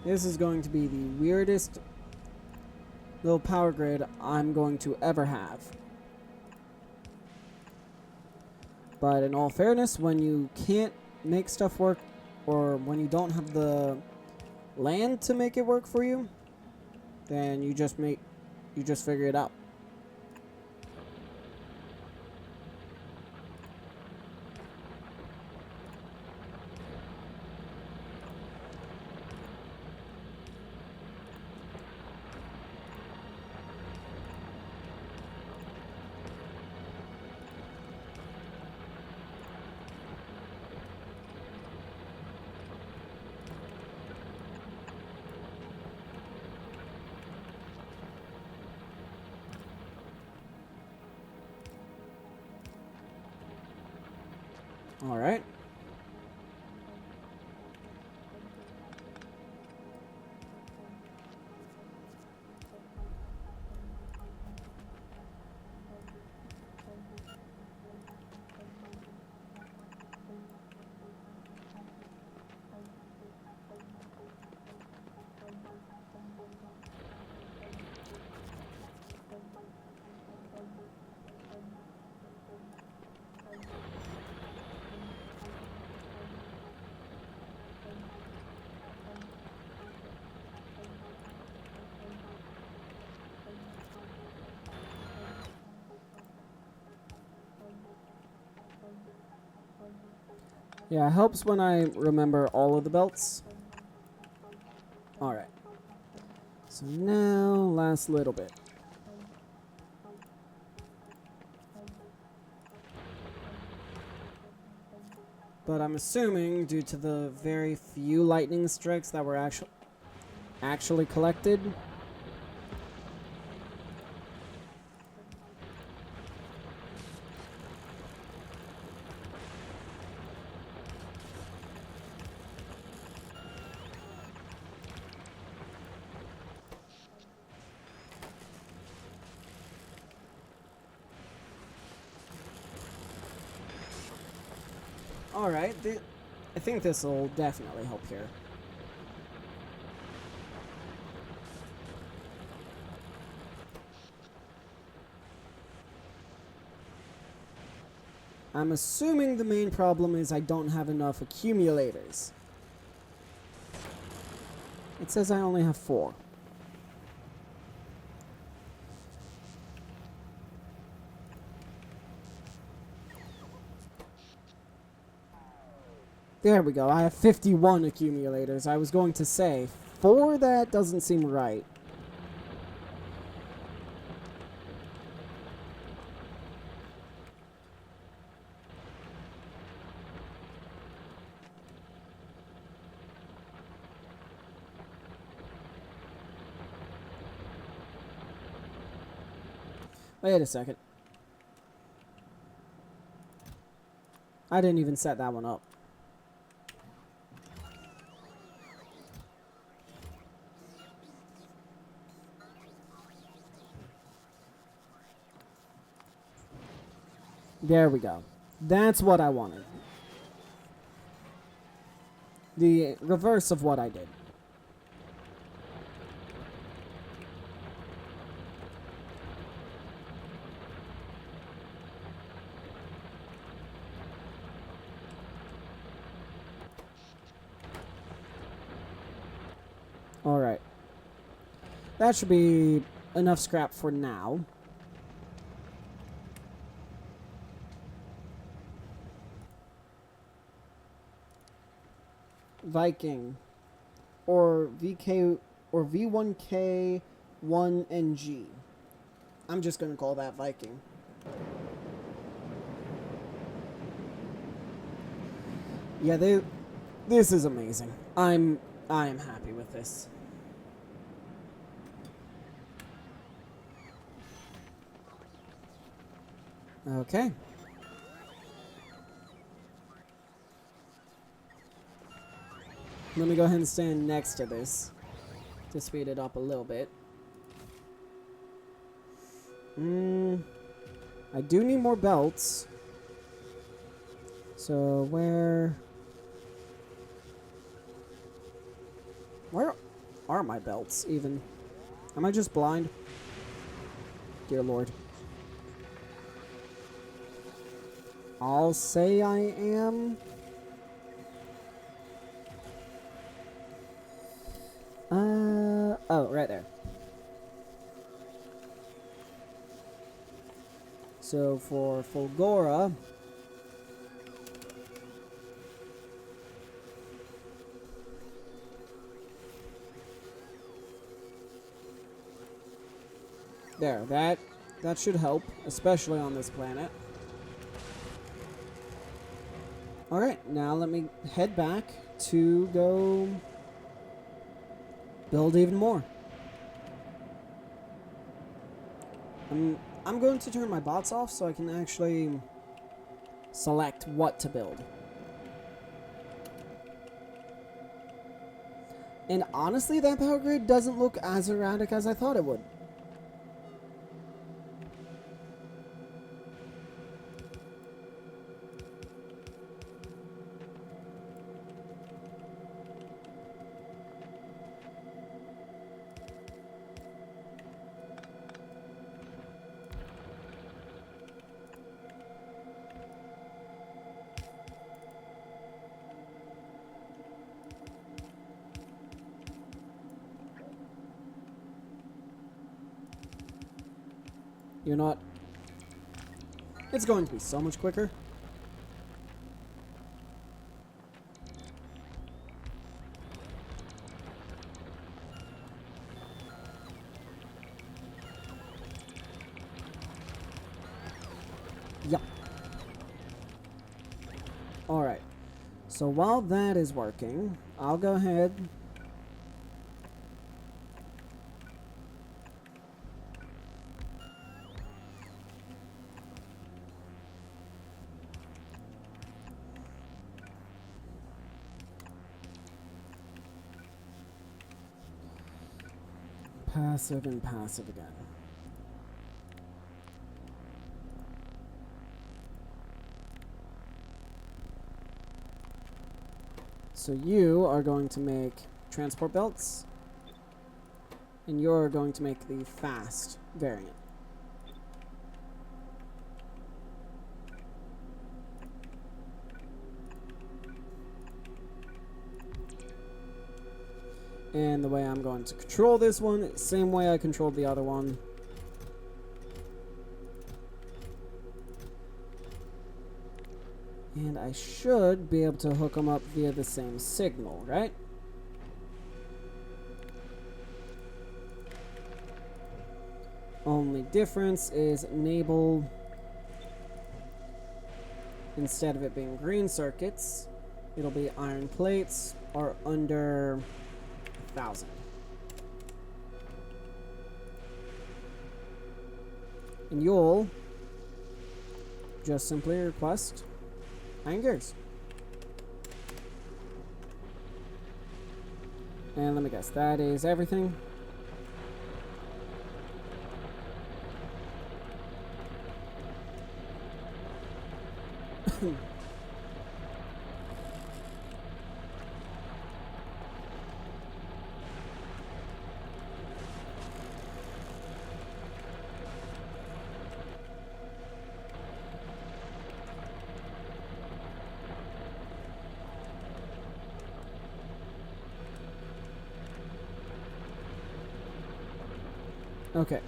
This is going to be the weirdest little power grid I'm going to ever have. But in all fairness, when you can't make stuff work, or when you don't have the land to make it work for you, then you just figure it out. All right. Yeah, it helps when I remember all of the belts. Alright. So now, last little bit. But I'm assuming, due to the very few lightning strikes that were actually collected, alright, I think this will definitely help here. I'm assuming the main problem is I don't have enough accumulators. It says I only have 4. There we go. I have 51 accumulators. I was going to say 4, that doesn't seem right. Wait a second. I didn't even set that one up. There we go. That's what I wanted. The reverse of what I did. Alright. That should be enough scrap for now. Viking. Or VK or V1K1NG. I'm just gonna call that Viking. Yeah, this is amazing. I'm I am happy with this. Okay. Let me go ahead and stand next to this to speed it up a little bit. I do need more belts. So where are my belts even? Am I just blind? Dear Lord. I'll say I am. Oh, right there. So for Fulgora, there, that should help, especially on this planet. Alright, now let me head back to go build even more. I'm going to turn my bots off so I can actually select what to build. And honestly, that power grid doesn't look as erratic as I thought it would. You're not... It's going to be so much quicker. Yep. Alright. So while that is working, I'll go ahead... Passive and passive again. So you are going to make transport belts, and you're going to make the fast variant. And the way I'm going to control this one, same way I controlled the other one. And I should be able to hook them up via the same signal, right? Only difference is enable, instead of it being green circuits, it'll be iron plates or under 1,000. And you'll just simply request iron gears. And let me guess, that is everything. Okay.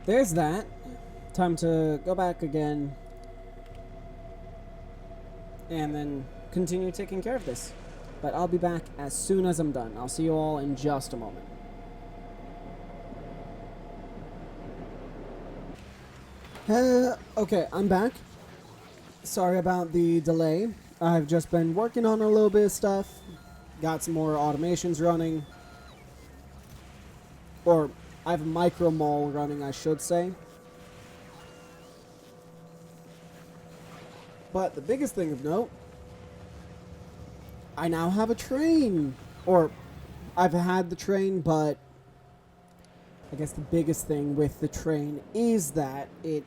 There's that. Time to go back again. And then continue taking care of this. But I'll be back as soon as I'm done. I'll see you all in just a moment. Okay, I'm back. Sorry about the delay. I've just been working on a little bit of stuff. Got some more automations running. Or, I have a micro mall running, I should say. But the biggest thing of note, I now have a train. Or, I've had the train, but I guess the biggest thing with the train is that it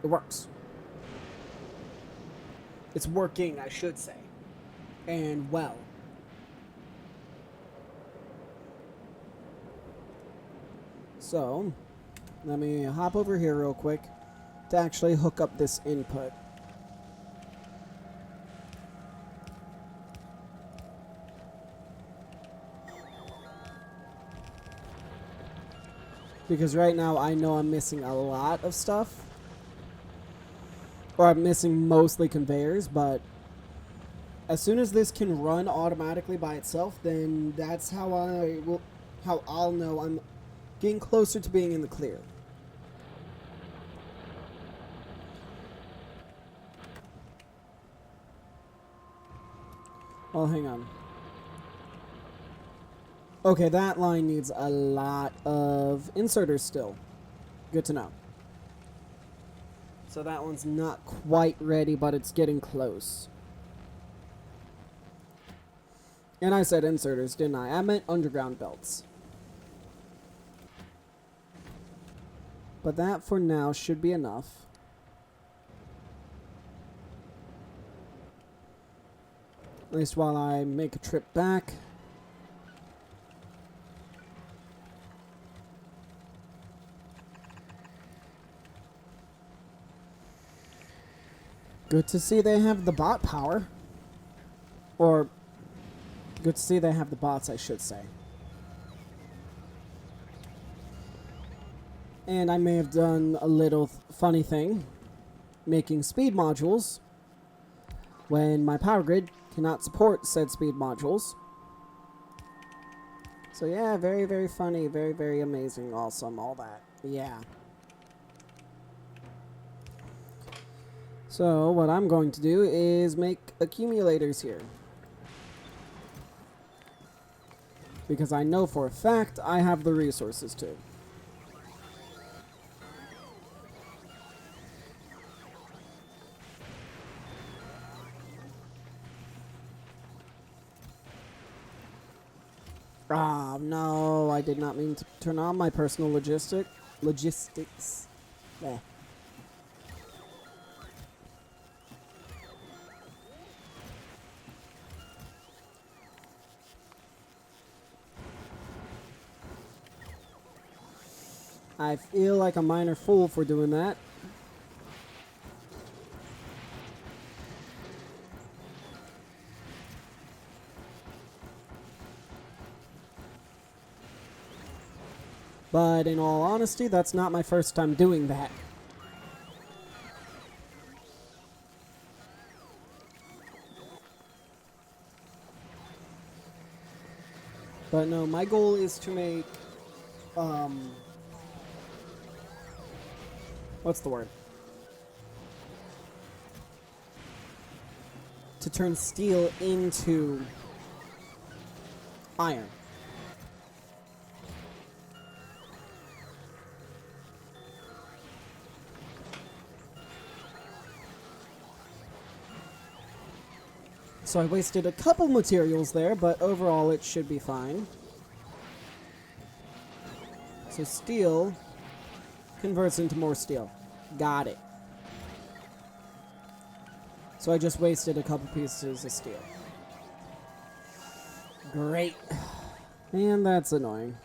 works. It's working, I should say. And well. So, let me hop over here real quick to actually hook up this input. Because right now I know I'm missing a lot of stuff. Or I'm missing mostly conveyors, but as soon as this can run automatically by itself, then that's how I'll know I'm getting closer to being in the clear. Oh, hang on. Okay, that line needs a lot of inserters still. Good to know. So that one's not quite ready, but it's getting close. And I said inserters, didn't I? I meant underground belts. But that for now should be enough. At least while I make a trip back. Good to see they have the bot power. Or, good to see they have the bots, I should say. And I may have done a little funny thing, making speed modules when my power grid cannot support said speed modules. So yeah, very, very funny, very, very amazing, awesome, all that. Yeah. So what I'm going to do is make accumulators here. Because I know for a fact I have the resources to. Ah, no, I did not mean to turn on my personal logistics. Eh. I feel like a minor fool for doing that. But in all honesty, that's not my first time doing that. But no, my goal is to make, what's the word? To turn steel into iron. So I wasted a couple materials there, but overall it should be fine. So steel converts into more steel. Got it. So I just wasted a couple pieces of steel. Great. Man, that's annoying.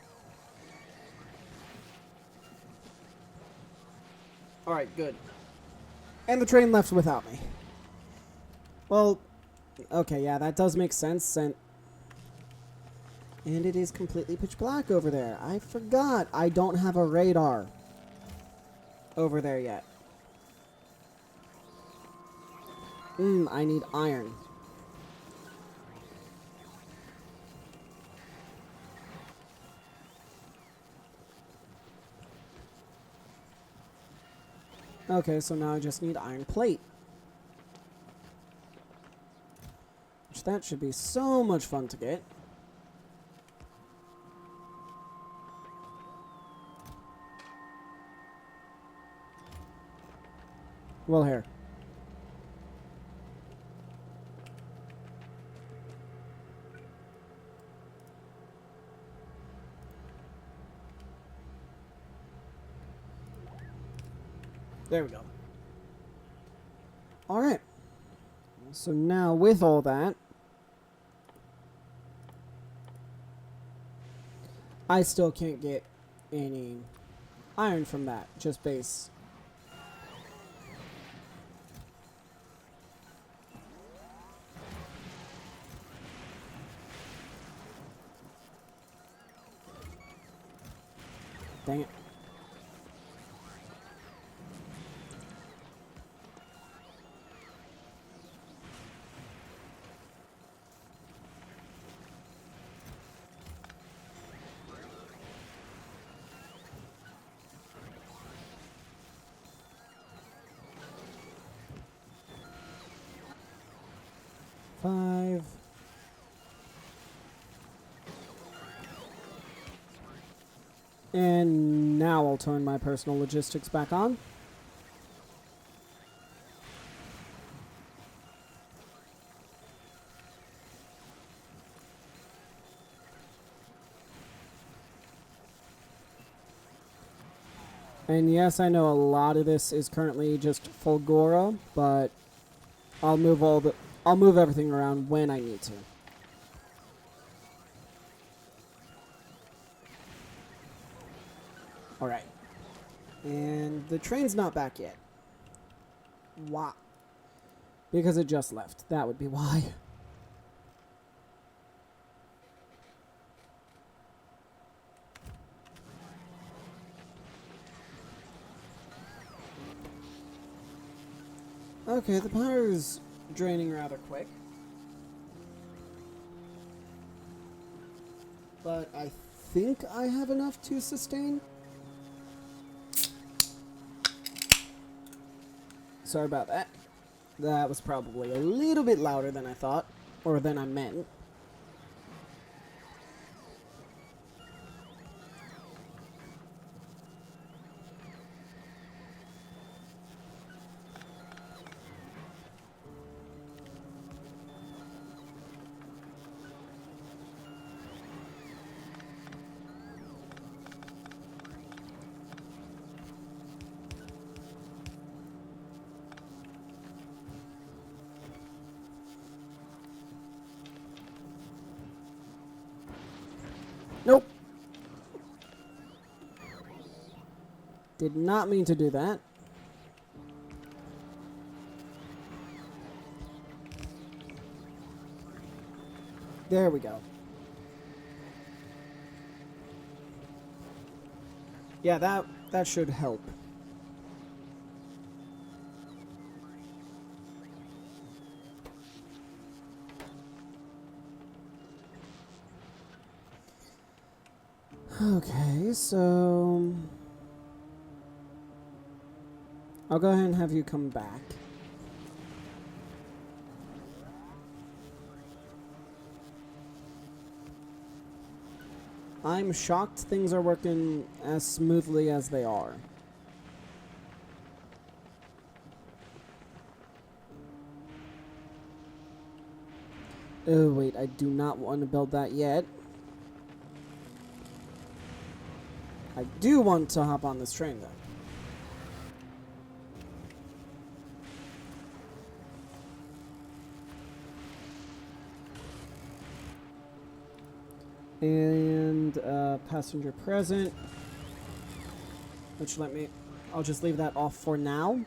Alright, good. And the train left without me. Well, okay, yeah, that does make sense. And it is completely pitch black over there. I forgot I don't have a radar over there yet. I need iron. Okay, so now I just need iron plate. which that should be so much fun to get. Well, here. There we go. Alright. So now with all that, I still can't get any iron from that, just base. Dang it. Five. And now I'll turn my personal logistics back on. And yes, I know a lot of this is currently just Fulgora, but I'll move everything around when I need to. Alright. And the train's not back yet. Why? Because it just left. That would be why. Okay, the power is draining rather quick. But I think I have enough to sustain. Sorry about that. That was probably a little bit louder than I thought, or than I meant. Nope. Did not mean to do that. There we go. Yeah, that should help. Okay, so I'll go ahead and have you come back. I'm shocked things are working as smoothly as they are. Oh wait, I do not want to build that yet. I do want to hop on this train, though. And passenger present. Which I'll just leave that off for now.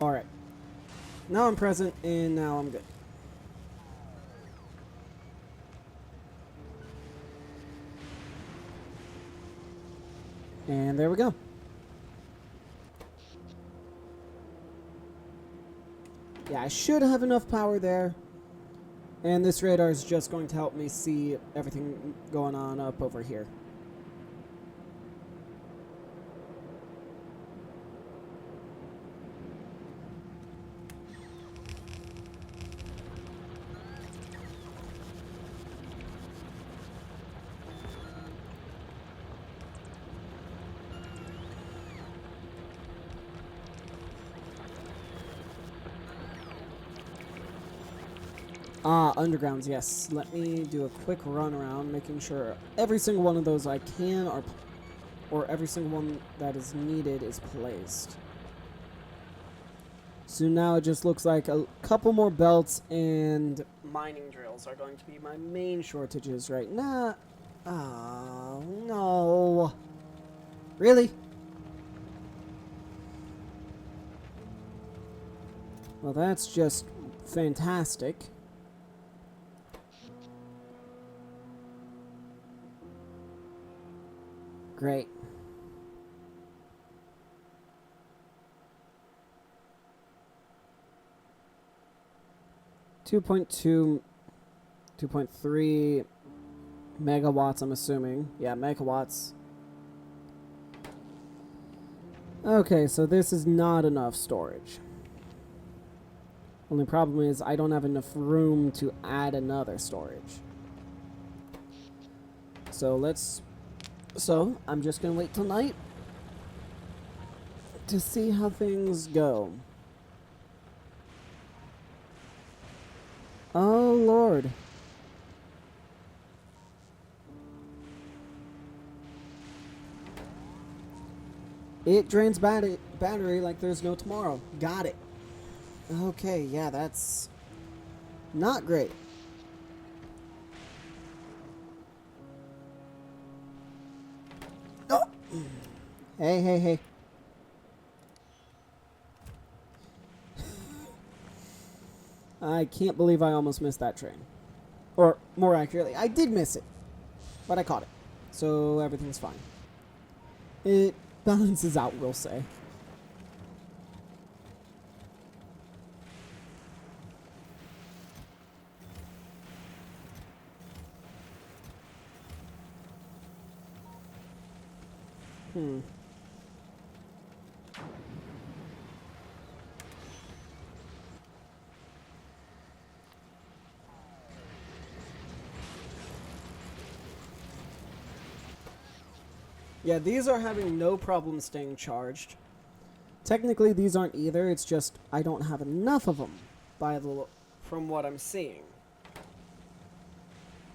Alright. Now I'm present, and now I'm good. And there we go. Yeah, I should have enough power there. And this radar is just going to help me see everything going on up over here. Ah, undergrounds, yes. Let me do a quick run around, making sure every single one of those I can or every single one that is needed is placed. So now it just looks like a couple more belts and mining drills are going to be my main shortages right now. Oh, no. Really? Well, that's just fantastic. Great. Two point 2.3 megawatts, I'm assuming. Yeah, megawatts. Okay, so this is not enough storage. Only problem is I don't have enough room to add another storage. So I'm just gonna wait till night to see how things go. Oh Lord. It drains battery like there's no tomorrow. Got it. Okay, yeah, that's not great. Oh. Hey, hey, hey. I can't believe I almost missed that train. Or, more accurately, I did miss it. But I caught it. So, everything's fine. It balances out, we'll say. Yeah, these are having no problem staying charged. Technically, these aren't either. It's just I don't have enough of them from what I'm seeing.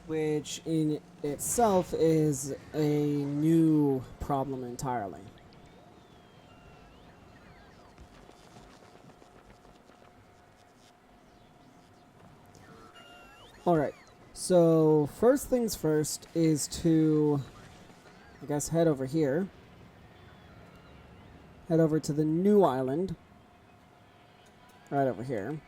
Which in itself is a new problem entirely. Alright, so first things first is to, I guess, head over here. Head over to the new island. Right over here.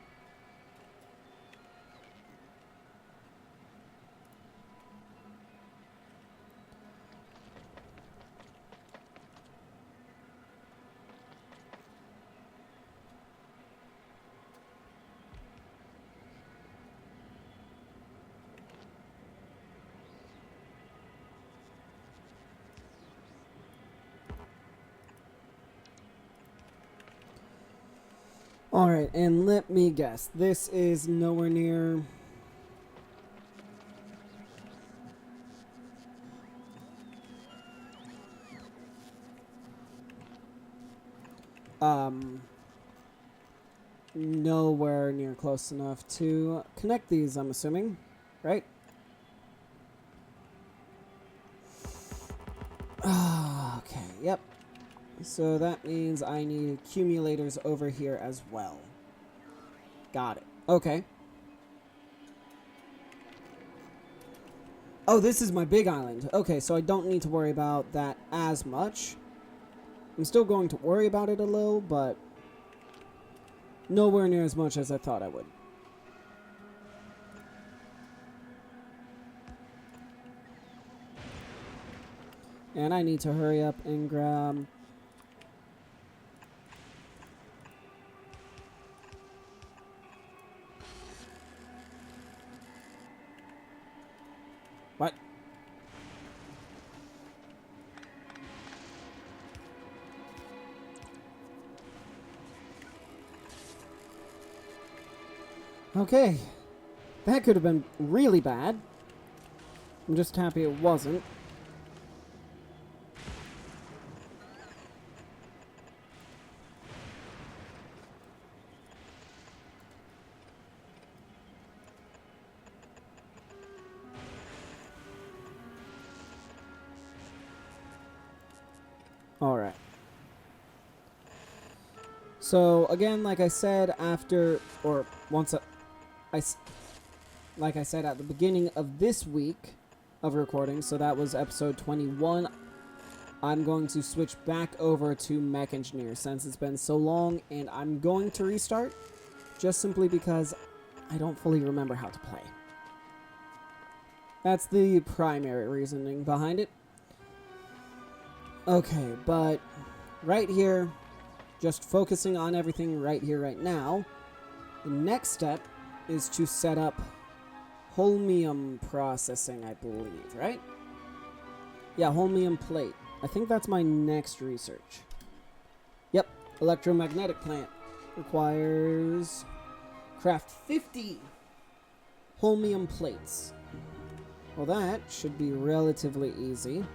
Alright, and let me guess. This is nowhere near... nowhere near close enough to connect these, I'm assuming. Right? Okay, yep. So that means I need accumulators over here as well. Got it. Okay. Oh, this is my big island. Okay, so I don't need to worry about that as much. I'm still going to worry about it a little, but nowhere near as much as I thought I would. And I need to hurry up and grab... What? Okay. That could have been really bad. I'm just happy it wasn't. Alright. So, again, like I said, like I said at the beginning of this week of recording, so that was episode 21, I'm going to switch back over to Mech Engineer since it's been so long, and I'm going to restart just simply because I don't fully remember how to play. That's the primary reasoning behind it. Okay, but right here, just focusing on everything right here, right now, the next step is to set up Holmium processing, I believe, right? Yeah, Holmium plate. I think that's my next research. Yep, electromagnetic plant. Requires craft 50 Holmium plates. Well, that should be relatively easy,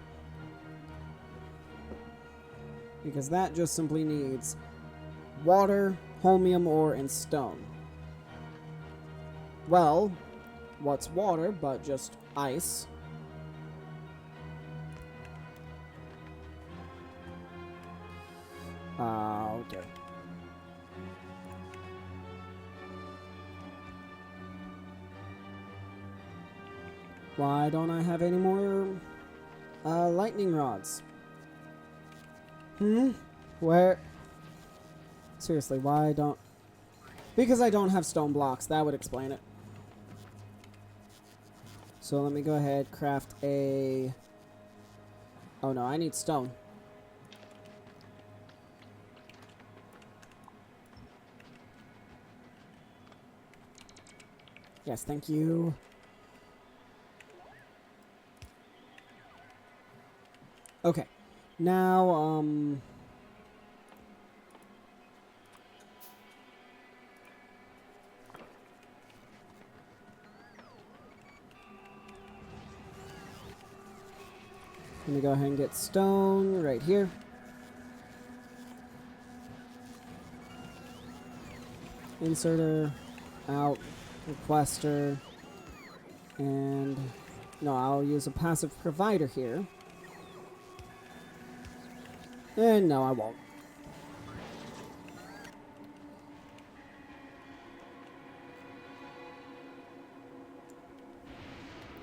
because that just simply needs water, holmium ore, and stone. Well, what's water but just ice? Okay. Why don't I have any more lightning rods? Where? Seriously, why don't... Because I don't have stone blocks. That would explain it. So let me go ahead, craft a... Oh no, I need stone. Yes, thank you. Okay. Now, let me go ahead and get stone right here. Inserter, out, requester, and no, I'll use a passive provider here. And no, I won't.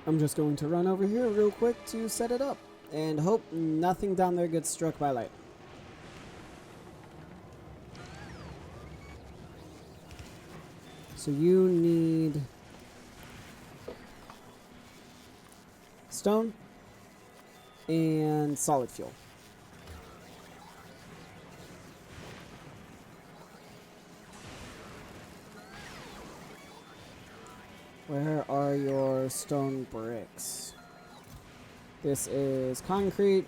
I'm just going to run over here real quick to set it up and hope nothing down there gets struck by light. So you need stone and solid fuel. Where are your stone bricks? This is concrete.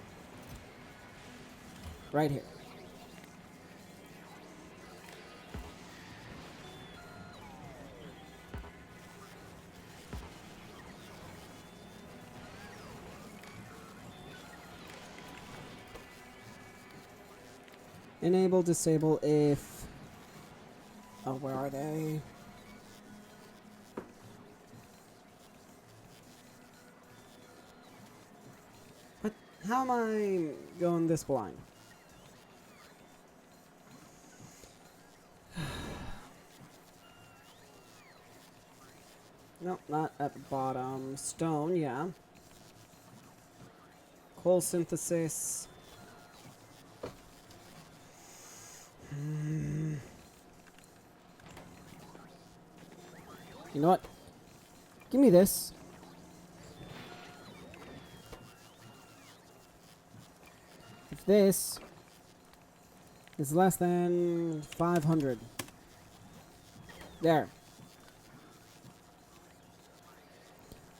Right here. Enable, disable if... Oh, where are they? What? How am I going this blind? Nope, not at the bottom. Stone, yeah. Coal synthesis. You know what? Give me this. If this is less than 500. There.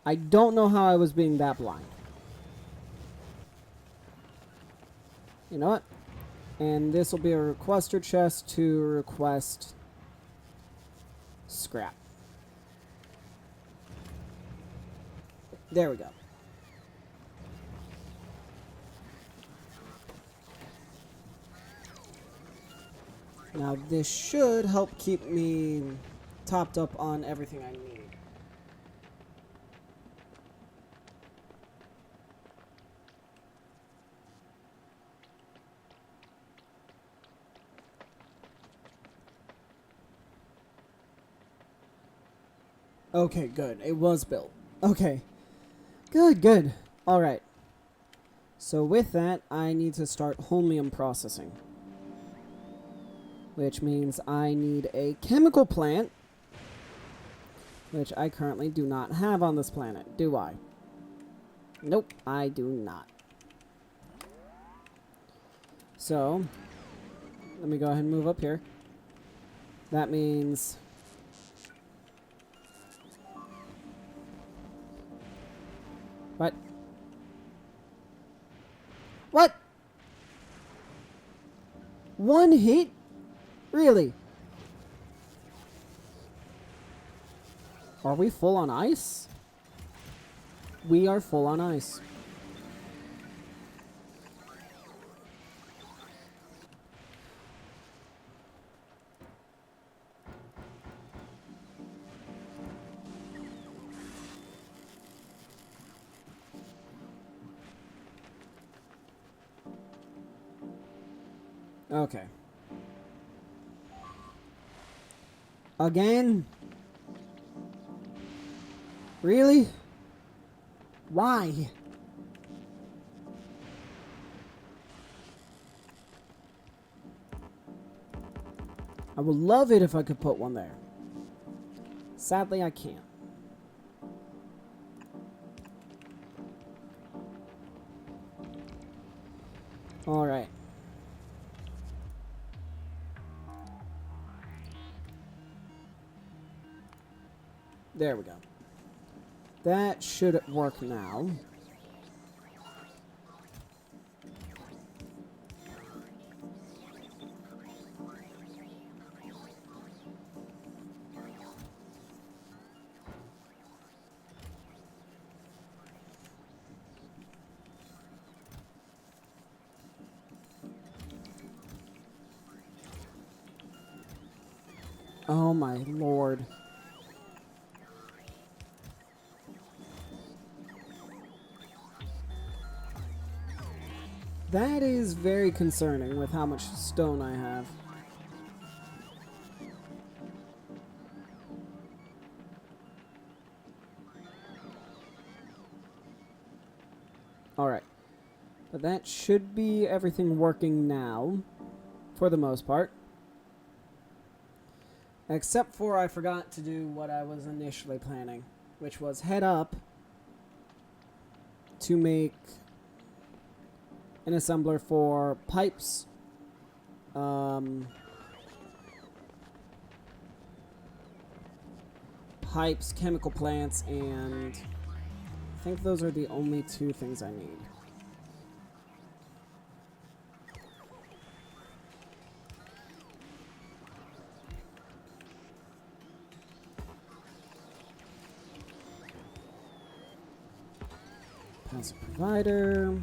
I don't know how I was being that blind. You know what? And this will be a requester chest to request scrap. There we go. Now this should help keep me topped up on everything I need. Okay, good. It was built. Okay. Good, good. Alright. So with that, I need to start Holmium processing. Which means I need a chemical plant. Which I currently do not have on this planet, do I? Nope, I do not. So, let me go ahead and move up here. That means... What? What? One hit? Really? Are we full on ice? We are full on ice. Okay. Again? Really? Why? I would love it if I could put one there. Sadly, I can't. Alright. There we go. That should work now. Oh my lord. That is very concerning with how much stone I have. Alright. But that should be everything working now. For the most part. Except for I forgot to do what I was initially planning. Which was head up to make an assembler for pipes. Pipes, chemical plants, and I think those are the only two things I need. Passive provider.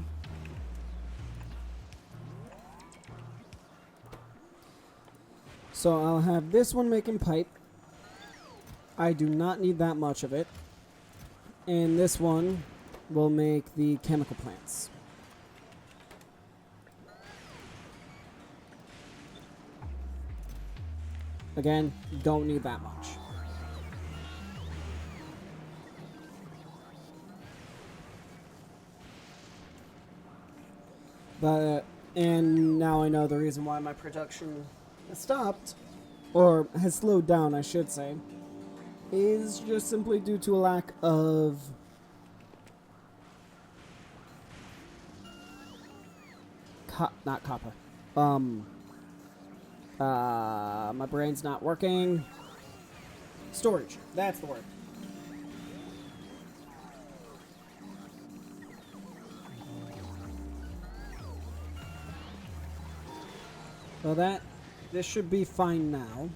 So I'll have this one making pipe. I do not need that much of it. And this one will make the chemical plants. Again, don't need that much. But, and now I know the reason why my production has stopped, or has slowed down, I should say, is just simply due to a lack of not copper. My brain's not working. Storage. That's the word. Well, this should be fine now.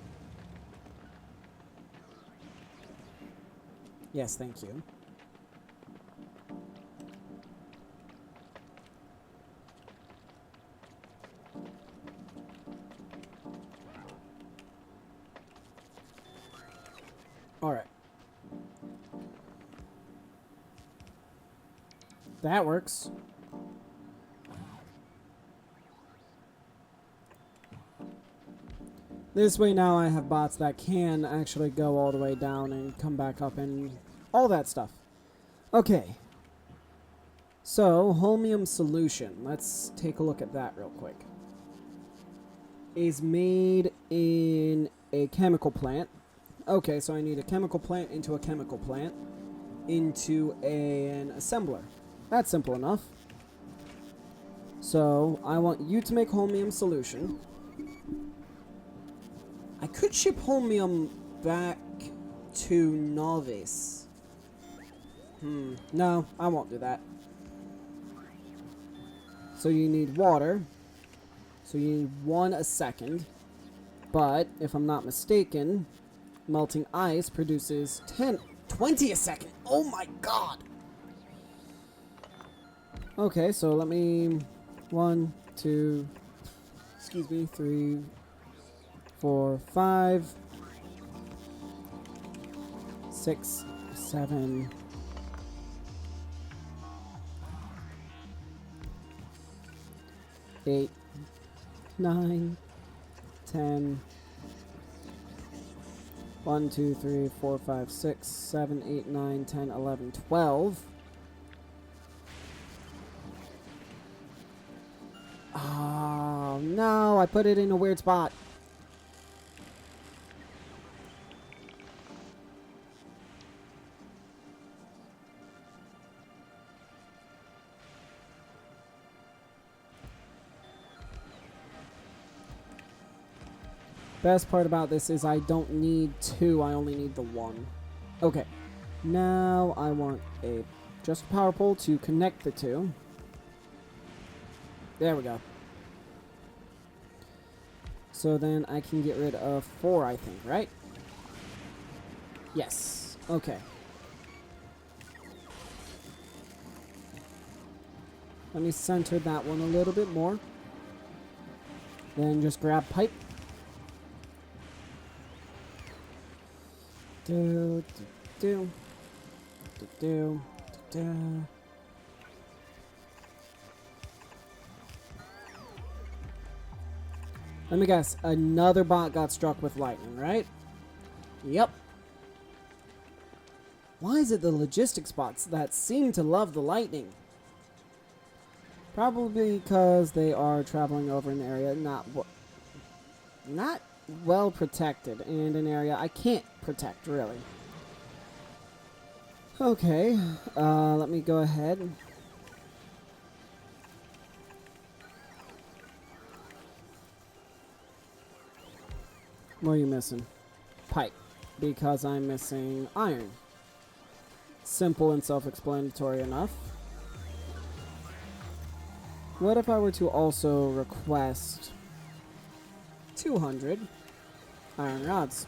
Yes, thank you. Alright. That works. This way now I have bots that can actually go all the way down and come back up and all that stuff. Okay. So, Holmium solution. Let's take a look at that real quick. Is made in a chemical plant. Okay, so I need a chemical plant into a chemical plant into an assembler. That's simple enough. So, I want you to make Holmium solution. I could ship Holmium back to Novice. No, I won't do that. So you need water. So you need 1 a second. But, if I'm not mistaken, melting ice produces 20 a second. Oh my god! Okay, so let me... 1, 2... Excuse me, 3... 4, 5, 6, 7, 8, 9, 10, 1, 2, 3, 4, 5, 6, 7, 8, 9, 10, 11, 12. Oh, no, I put it in a weird spot. Best part about this is I don't need 2, I only need the 1. Okay, now I want just a power pole to connect the 2. There we go. So then I can get rid of 4, I think, right? Yes, okay. Let me center that one a little bit more. Then just grab pipe. Do, do, do, do, do, do. Let me guess, another bot got struck with lightning, right? Yep. Why is it the logistics bots that seem to love the lightning? Probably because they are traveling over an area not well protected, and an area I can't protect, really. Okay, let me go ahead. What are you missing? Pipe. Because I'm missing iron. Simple and self-explanatory enough. What if I were to also request 200 iron rods?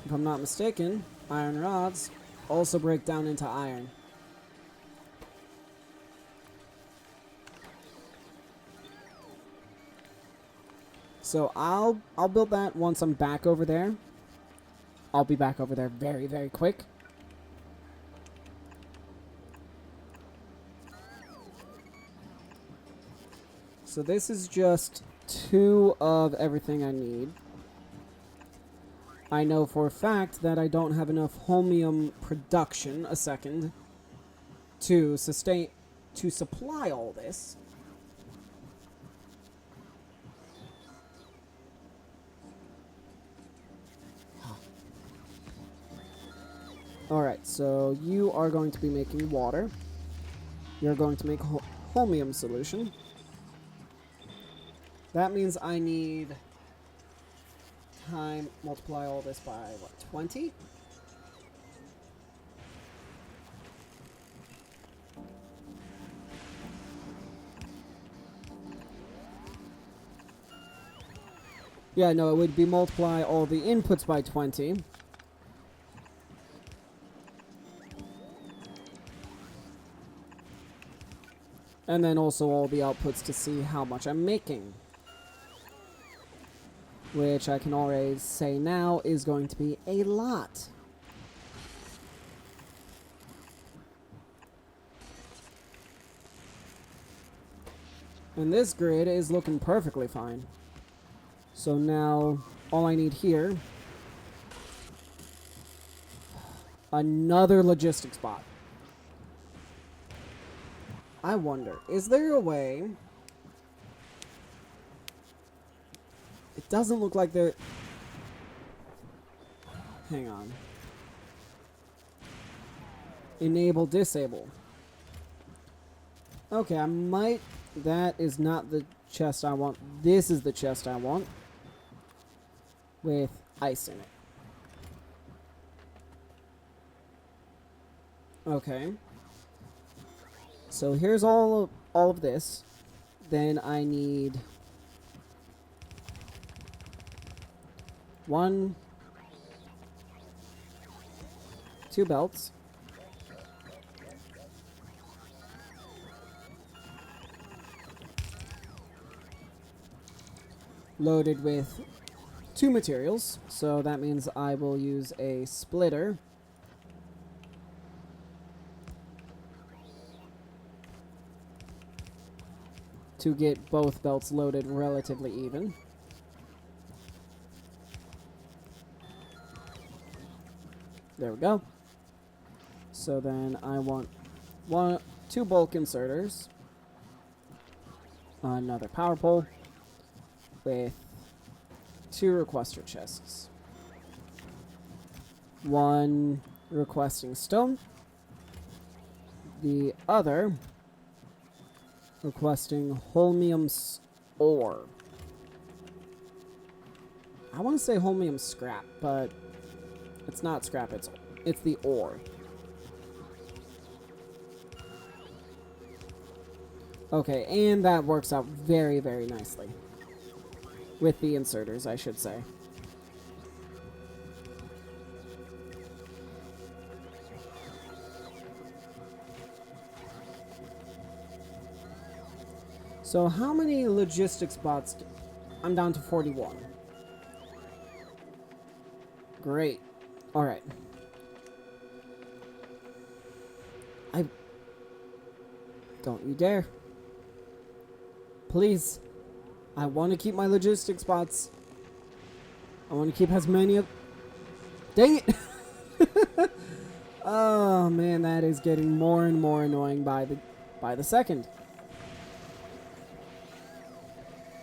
If I'm not mistaken, iron rods also break down into iron. So I'll build that once I'm back over there. I'll be back over there very, very quick. So this is just 2 of everything I need. I know for a fact that I don't have enough Holmium production, a second, to supply all this. Alright, so you are going to be making water. You're going to make Holmium solution. That means I need time, multiply all this by, what, 20? Yeah, no, it would be multiply all the inputs by 20. And then also all the outputs to see how much I'm making. Which I can already say now is going to be a lot. And this grid is looking perfectly fine. So now all I need here, another logistics bot. I wonder, is there a way? It doesn't look like there. Hang on. Enable, disable. Okay, I might. That is not the chest I want. This is the chest I want. With ice in it. Okay. So here's all of this. Then I need 1, 2 belts. Loaded with 2 materials, so that means I will use a splitter to get both belts loaded relatively even. There we go. So then I want 2 bulk inserters, another power pole with 2 requester chests. 1 requesting stone. The other requesting Holmium ore. I want to say Holmium scrap, but it's not scrap, it's the ore. Okay, and that works out very, very nicely. With the inserters, I should say. So how many logistics bots? I'm down to 41. Great. Alright. Don't you dare. Please. I want to keep my logistics bots. I want to keep as many of... Dang it! Oh man, that is getting more and more annoying by the second.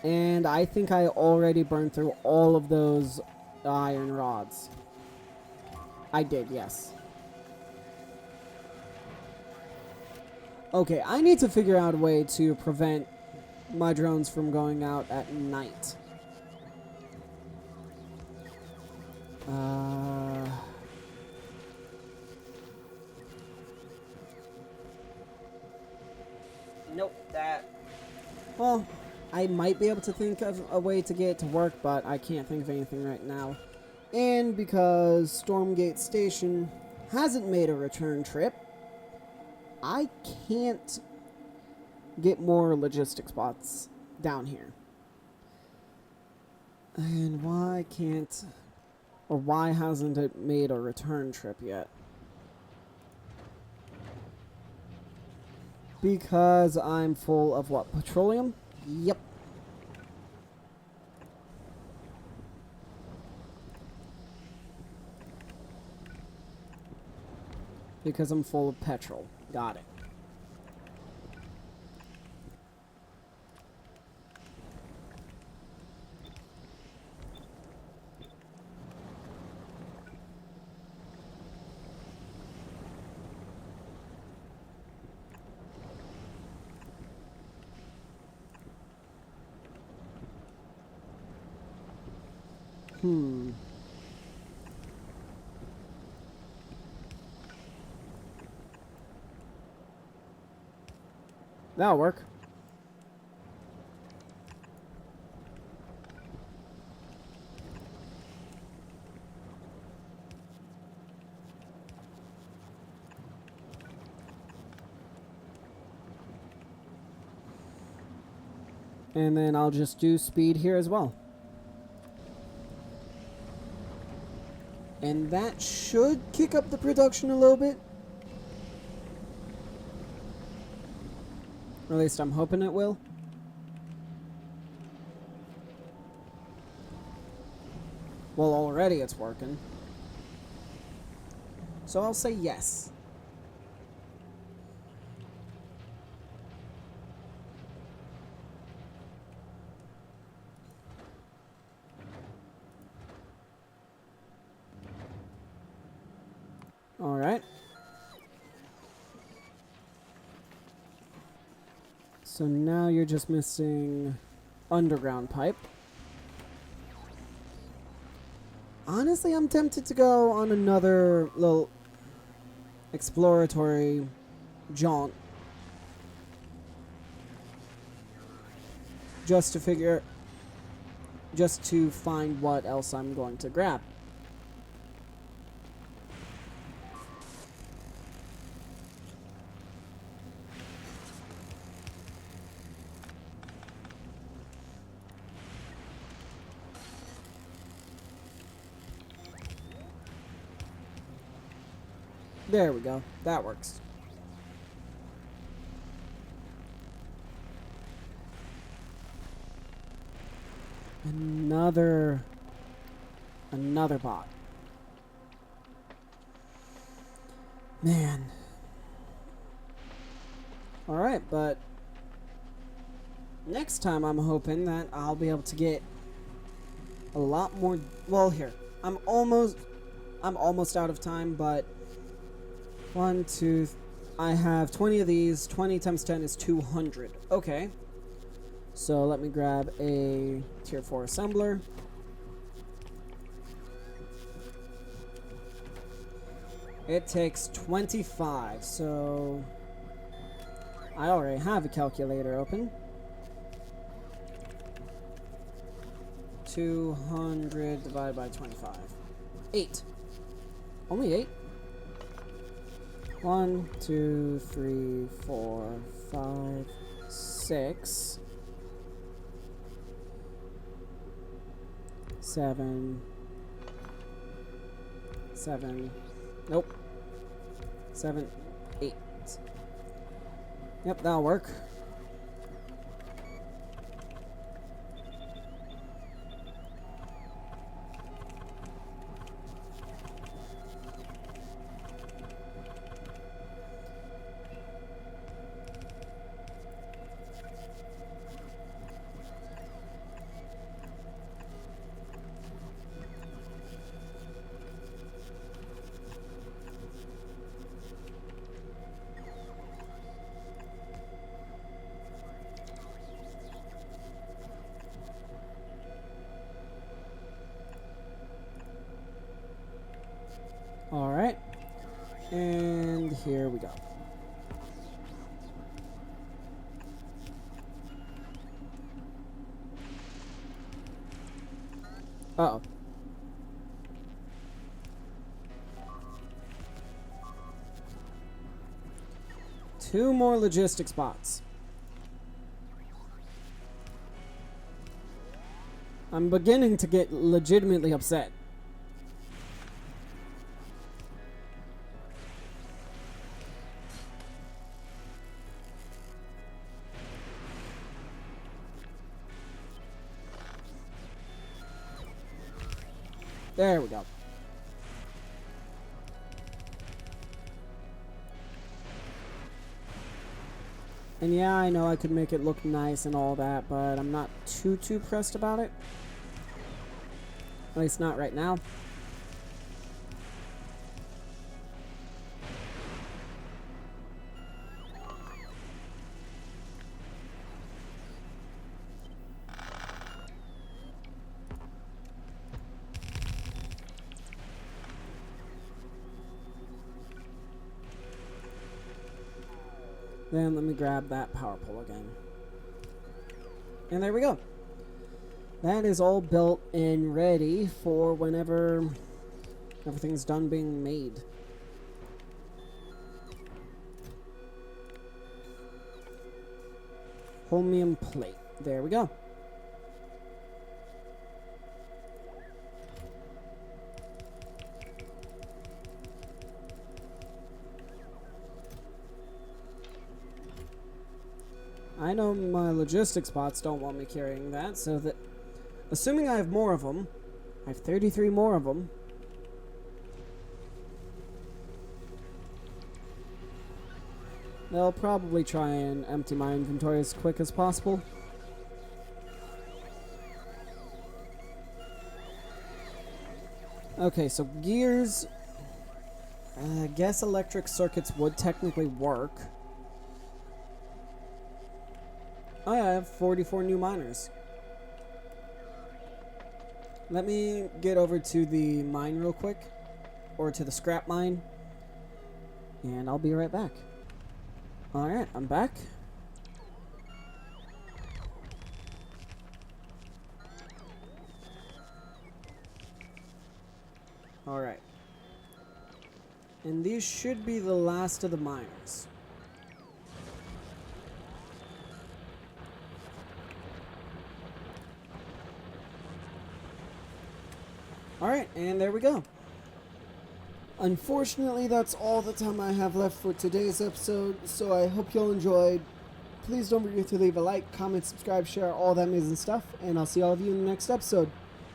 And I think I already burned through all of those iron rods. I did, yes. Okay, I need to figure out a way to prevent my drones from going out at night. Nope, that... Well, I might be able to think of a way to get it to work, but I can't think of anything right now. And because Stormgate Station hasn't made a return trip, I can't get more logistics bots down here. And why can't... Or why hasn't it made a return trip yet? Because I'm full of what? Petroleum? Yep. Because I'm full of petrol. Got it. That'll work. And then I'll just do speed here as well. And that should kick up the production a little bit. Or at least I'm hoping it will. Well, already it's working. So I'll say yes. Alright. So now you're just missing underground pipe. Honestly, I'm tempted to go on another little exploratory jaunt. Just to find what else I'm going to grab. There we go. That works. Another bot. Man. Alright, but next time I'm hoping that I'll be able to get a lot more. Well, here. I'm almost out of time, but 1, 2, I have 20 of these. 20 times 10 is 200. Okay. So let me grab a tier 4 assembler. It takes 25, so I already have a calculator open. 200 divided by 25. 8. Only 8? 1, 2, 3, 4, 5, 6, 7. Nope. 7, 8. Yep, that'll work. Alright. And here we go. Uh-oh. Two more logistics bots. I'm beginning to get legitimately upset. There we go. And yeah, I know I could make it look nice and all that, but I'm not too pressed about it. At least not right now. Then let me grab that power pole again. And there we go. That is all built and ready for whenever everything's done being made. Holmium plate. There we go. I know my logistics bots don't want me carrying that, so that, assuming I have more of them, I have 33 more of them. They'll probably try and empty my inventory as quick as possible. Okay, so gears. I guess electric circuits would technically work. Oh yeah, I have 44 new miners. Let me get over to the mine real quick. Or to the scrap mine. And I'll be right back. Alright, I'm back. Alright. And these should be the last of the miners. Alright, and there we go. Unfortunately, that's all the time I have left for today's episode, so I hope you all enjoyed. Please don't forget to leave a like, comment, subscribe, share, all that amazing stuff, and I'll see all of you in the next episode.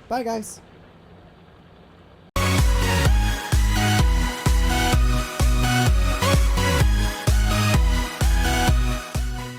Bye, guys!